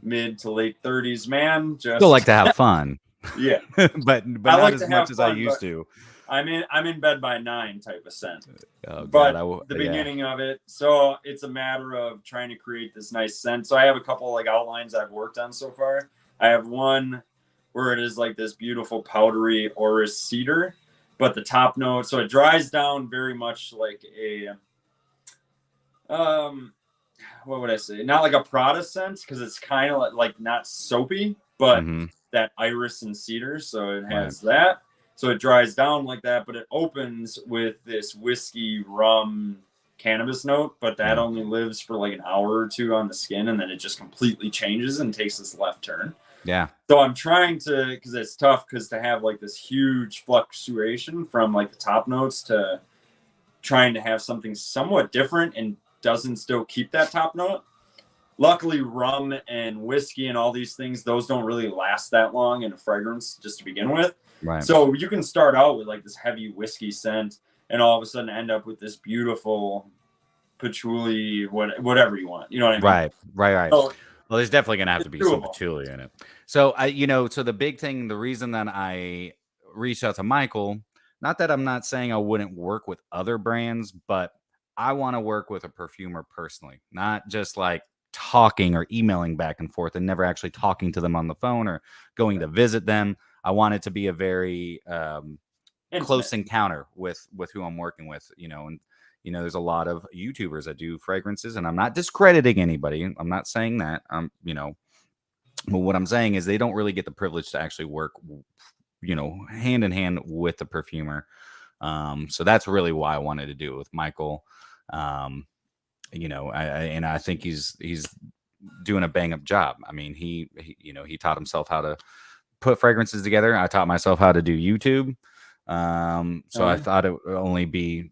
mid to late 30s man. Just still like to have fun. Yeah, but not like as much as I used to. I'm in bed by 9 type of scent. Oh, but the beginning of it, so it's a matter of trying to create this nice scent. So I have a couple like outlines I've worked on so far. I have one where it is like this beautiful powdery orris cedar, but the top note, so it dries down very much like a what would I say? Not like a Prada scent, because it's kind of like not soapy, but that iris and cedar. So it has that. So it dries down like that, but it opens with this whiskey, rum, cannabis note, but that only lives for like an hour or two on the skin, and then it just completely changes and takes this left turn. Yeah. So I'm trying to, because it's tough, because to have like this huge fluctuation from like the top notes to trying to have something somewhat different and doesn't still keep that top note. Luckily, rum and whiskey and all these things, those don't really last that long in a fragrance just to begin with. Right. So you can start out with like this heavy whiskey scent and all of a sudden end up with this beautiful patchouli, whatever you want. You know what I mean? Right. So, well, there's definitely going to have to be some patchouli in it. So, so the big thing, the reason that I reached out to Michael, not that I'm not saying I wouldn't work with other brands, but I want to work with a perfumer personally, not just like talking or emailing back and forth and never actually talking to them on the phone or going to visit them. I want it to be a very close encounter with who I'm working with, and there's a lot of YouTubers that do fragrances, and I'm not discrediting anybody. I'm not saying that. But what I'm saying is they don't really get the privilege to actually work, hand in hand with the perfumer. So that's really why I wanted to do it with Michael. I think he's doing a bang up job. I mean, he taught himself how to put fragrances together. I taught myself how to do YouTube. So I thought it would only be,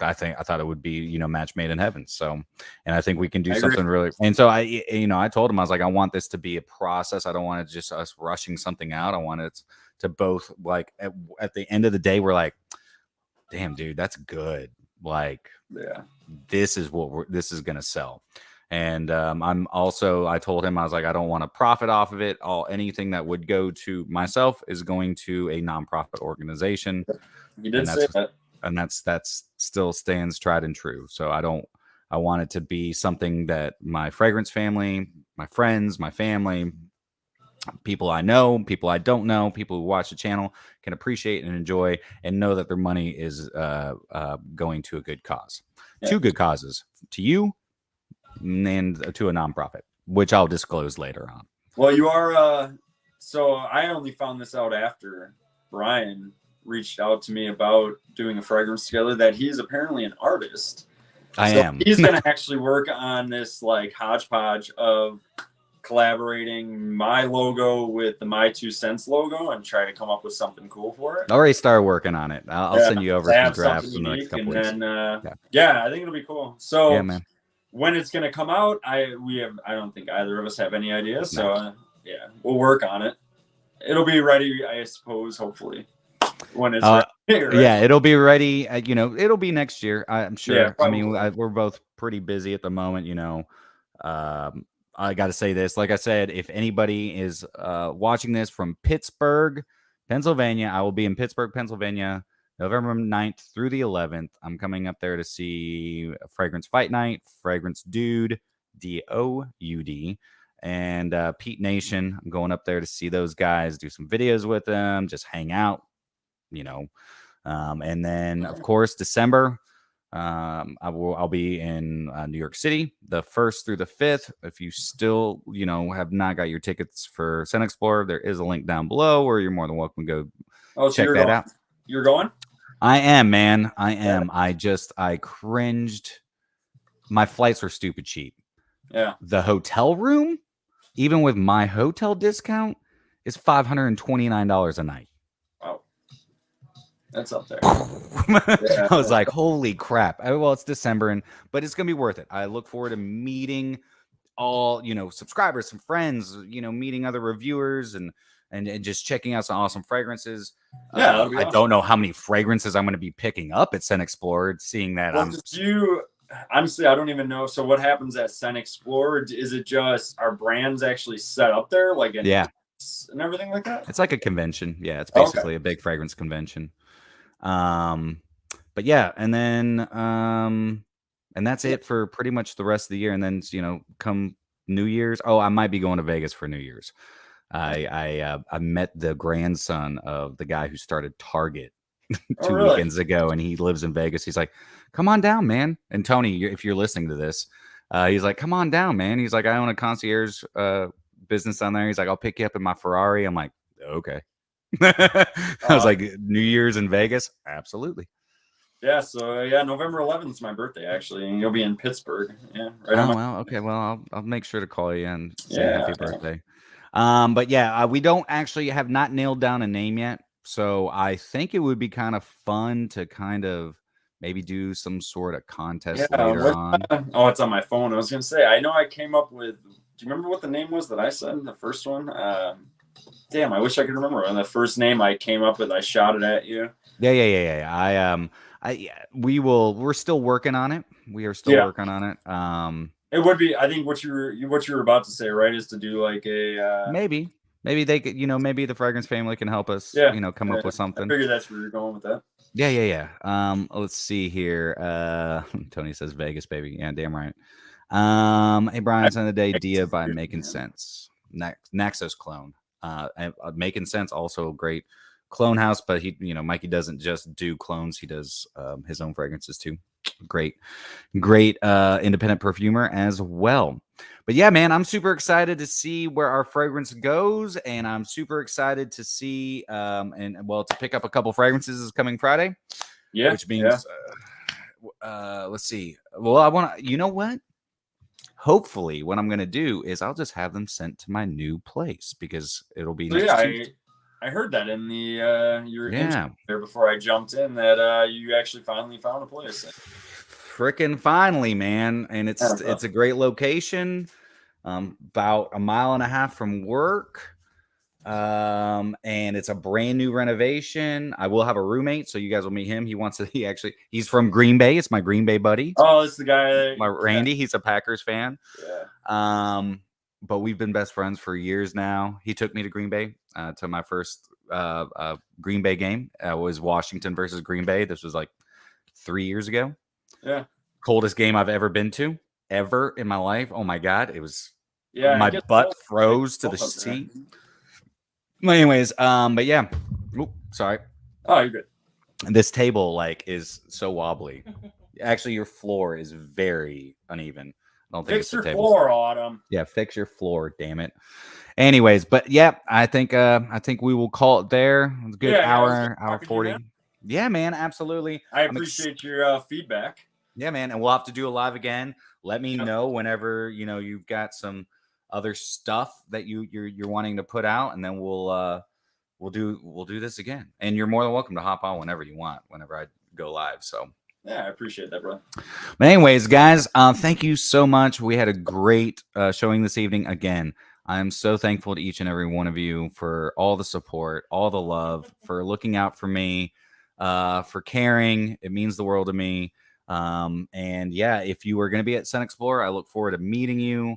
I thought it would be, match made in heaven. So, and I think we can do something really. And so I told him, I was like, I want this to be a process. I don't want it just us rushing something out. I want it to both like at the end of the day, we're like, damn, dude, that's good. Like, this is what this is going to sell. And I told him, I was like, I don't want to profit off of it. Anything that would go to myself is going to a nonprofit organization. You did say that. And that's still stands tried and true. So I want it to be something that my fragrance family, my friends, my family, people I know, people I don't know, people who watch the channel can appreciate and enjoy and know that their money is going to a good cause. Yeah. 2 good causes, to you and to a nonprofit, which I'll disclose later on. Well, you are, so I only found this out after Brian reached out to me about doing a fragrance together, that he's apparently an artist. I am. He's going to actually work on this like hodgepodge of collaborating my logo with the My2Scents logo and try to come up with something cool for it. I already started working on it. I'll send you over some drafts in the next couple weeks. And then, yeah, I think it'll be cool. So yeah, man. When it's gonna come out, I don't think either of us have any ideas. So yeah, we'll work on it. It'll be ready, I suppose, hopefully. When it's ready, right? Yeah, it'll be ready. You know, it'll be next year, I'm sure. Yeah, I mean, we're both pretty busy at the moment. You know, I got to say this. Like I said, if anybody is watching this from Pittsburgh, Pennsylvania, I will be in Pittsburgh, Pennsylvania, November 9th through the 11th. I'm coming up there to see Fragrance Fight Night, Fragrance Dude, DOUD, and Pete Nation. I'm going up there to see those guys, do some videos with them, just hang out, you know. And then, of course, December, I'll be in New York City, the 1st through the 5th. If you still, you know, have not got your tickets for Scent Explorer, there is a link down below where you're more than welcome to go check that out. You're going? I am, man. I am. I cringed. My flights were stupid cheap. Yeah. The hotel room, even with my hotel discount, is $529 a night. Wow. That's up there. I was like, holy crap. Well, it's December, but it's going to be worth it. I look forward to meeting all, you know, subscribers, some friends, you know, meeting other reviewers and just checking out some awesome fragrances. Yeah, I don't know how many fragrances I'm going to be picking up at Scent Explorer, seeing that honestly, I don't even know. So what happens at Scent Explorer? Is it just our brands actually set up there, like and everything like that? It's like a convention. Yeah, it's basically a big fragrance convention. But yeah, and then and that's it for pretty much the rest of the year. And then, you know, come New Year's. Oh, I might be going to Vegas for New Year's. I met the grandson of the guy who started Target two weekends ago, and he lives in Vegas. He's like, come on down, man. And Tony, if you're listening to this, he's like, come on down, man. He's like, I own a concierge business down there. He's like, I'll pick you up in my Ferrari. I'm like, okay. I was like, New Year's in Vegas? Absolutely. Yeah, so November 11th is my birthday, actually, and you'll be in Pittsburgh. Yeah, right. Oh, well, okay. Well, I'll make sure to call you and say happy birthday. But yeah, we don't actually have not nailed down a name yet. So I think it would be kind of fun to kind of maybe do some sort of contest later on. Oh, it's on my phone. I was going to say, I know I came up with, do you remember what the name was that I said, the first one? Damn, I wish I could remember. And the first name I came up with, I shouted at you. Yeah. We're still working on it. We are still working on it. It would be, I think what you were about to say, right, is to do like a maybe they could, you know, maybe the fragrance family can help us, you know, come up with something. I figured that's where you're going with that. Yeah. Let's see here. Tony says Vegas, baby. Yeah, damn right. Hey, Brian, send the day Dia by My2Scents. Naxos clone. My2Scents, also a great clone house, but he, you know, Mikey doesn't just do clones, he does his own fragrances too. Great independent perfumer as well. But yeah, man, I'm super excited to see where our fragrance goes, and I'm super excited to see to pick up a couple fragrances this coming Friday. Yeah, which means let's see. Well, I want to, you know what? Hopefully, what I'm going to do is I'll just have them sent to my new place because it'll be. I heard that in the your there before I jumped in that you actually finally found a place. Frickin' finally, man, and it's a great location, about a mile and a half from work, and it's a brand new renovation. I will have a roommate, so you guys will meet him. He's from Green Bay. It's my Green Bay buddy. Oh, it's the guy. My Randy. He's a Packers fan. Yeah. But we've been best friends for years now. He took me to Green Bay to my first Green Bay game. It was Washington versus Green Bay. This was like 3 years ago. Yeah. Coldest game I've ever been to, ever in my life. Oh my God. It was, my butt froze to the seat. Anyways, but yeah. Oop, sorry. Oh, you're good. This table like is so wobbly. Actually, your floor is very uneven. I don't think fix your floor, Autumn. Yeah, fix your floor, damn it. Anyways, but yeah, I think we will call it there. It's a good hour 40. Yeah, man, absolutely. I appreciate your feedback. Yeah, man, and we'll have to do a live again. Let me know whenever, you know, you've got some other stuff that you're wanting to put out, and then we'll do this again. And you're more than welcome to hop on whenever you want, whenever I go live. So yeah, I appreciate that, bro. But anyways, guys, thank you so much. We had a great showing this evening. Again, I am so thankful to each and every one of you for all the support, all the love, for looking out for me, for caring. It means the world to me. And yeah, if you are going to be at Scent Explorer, I look forward to meeting you.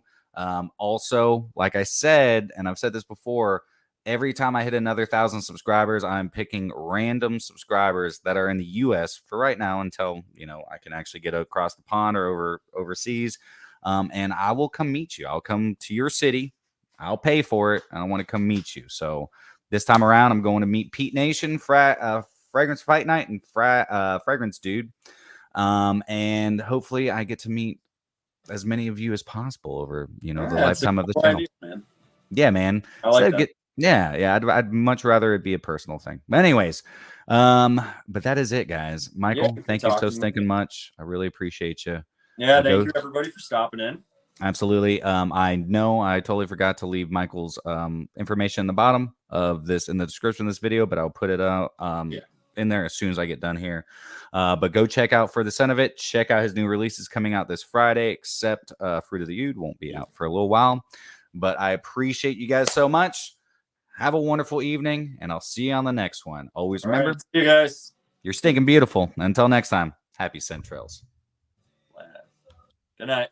Also, like I said, and I've said this before, every time I hit another 1,000 subscribers, I'm picking random subscribers that are in the U.S. for right now until, I can actually get across the pond or overseas. And I will come meet you. I'll come to your city. I'll pay for it. I want to come meet you. So this time around, I'm going to meet Pete Nation, Fragrance Fight Night, and Fragrance Dude. And hopefully I get to meet as many of you as possible over, the lifetime of the channel. Idea, man. Yeah, man. I like that. Yeah. I'd much rather it be a personal thing. But anyways, but that is it, guys. Michael, thank you so stinking much. I really appreciate you. Yeah, thank you everybody for stopping in. Absolutely. I know I totally forgot to leave Michael's information in the bottom of this, in the description of this video, but I'll put it out in there as soon as I get done here. But go check out For the Scent of It. Check out his new releases coming out this Friday, except Fruit of the Oud won't be out for a little while. But I appreciate you guys so much. Have a wonderful evening, and I'll see you on the next one. Always remember, see you guys. You're stinking beautiful. Until next time, happy scent trails. Good night.